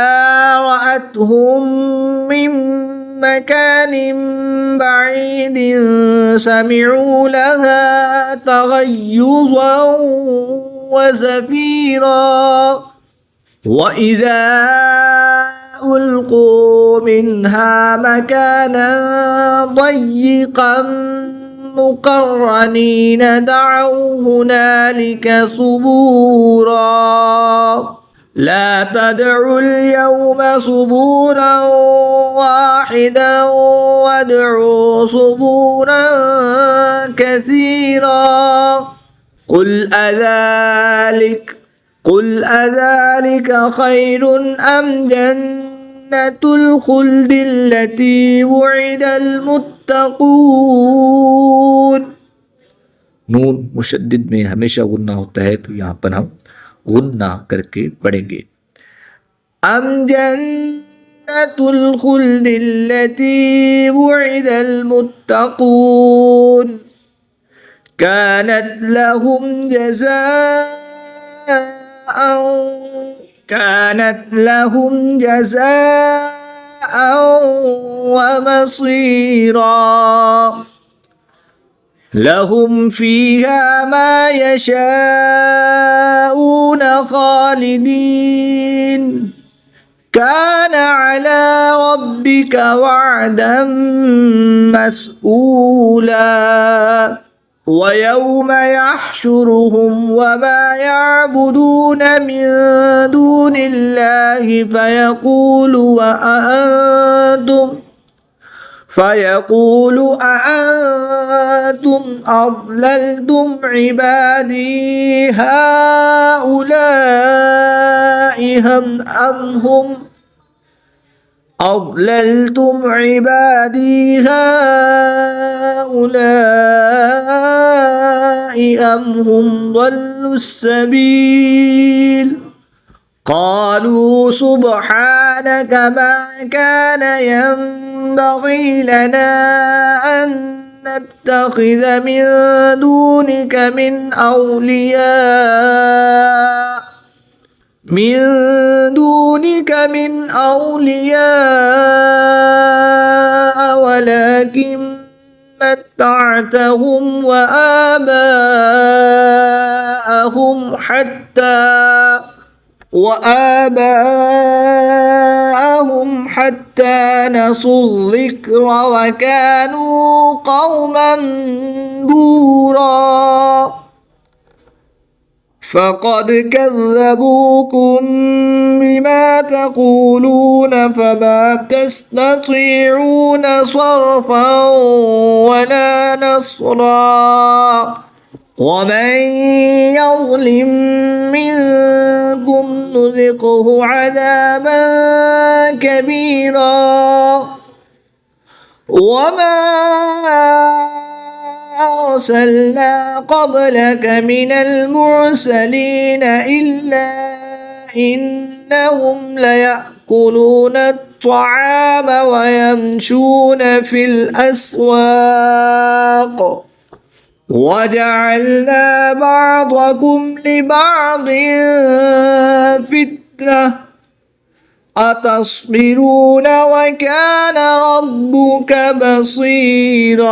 رأتهم من مكان بعيد سمعوا لها تغيظا وزفيرا وإذا ألقوا منها مكانا ضيقا مقرنين دعوا هنالك ثبورا لا تدعوا اليوم ثبورا واحدا وادعوا ثبورا كثيرا قل أذلك خير أم جنة الخلد التي وعد المتقون। नून मुशद्दिद में हमेशा गुन्ना होता है, तो यहाँ पर हम गुन्ना करके पढ़ेंगे। أم جنة الخلد التي وعد المتقون كانت لهم جزاء ومصيرا لهم فيها ما يشاءون خالدين كان على ربك وعدا مسئولا ويوم يحشرهم وما يعبدون من دون الله فيقول أأنتم أضللتم عبادي هؤلاء أم أضللتم عبادي هؤلاء أم هم ضلوا السبيل قالوا سبحانك ما كان ينبغي لنا أن نتخذ من دونك من أولياء ولكن متعتهم وآباءهم حتى نسوا الذكر وكانوا قوما بورا فقد كذبوكم بما تقولون فما تستطيعون صرفا ولا نصرا ومن يظلم منكم نذقه عذابا كبيرا وما أرسلنا قبلك من المرسلين إلا إنهم ليأكلون الطعام ويمشون في الأسواق وجعلنا بعضكم لبعض فتنة أتصبرون وكان ربك بصيرا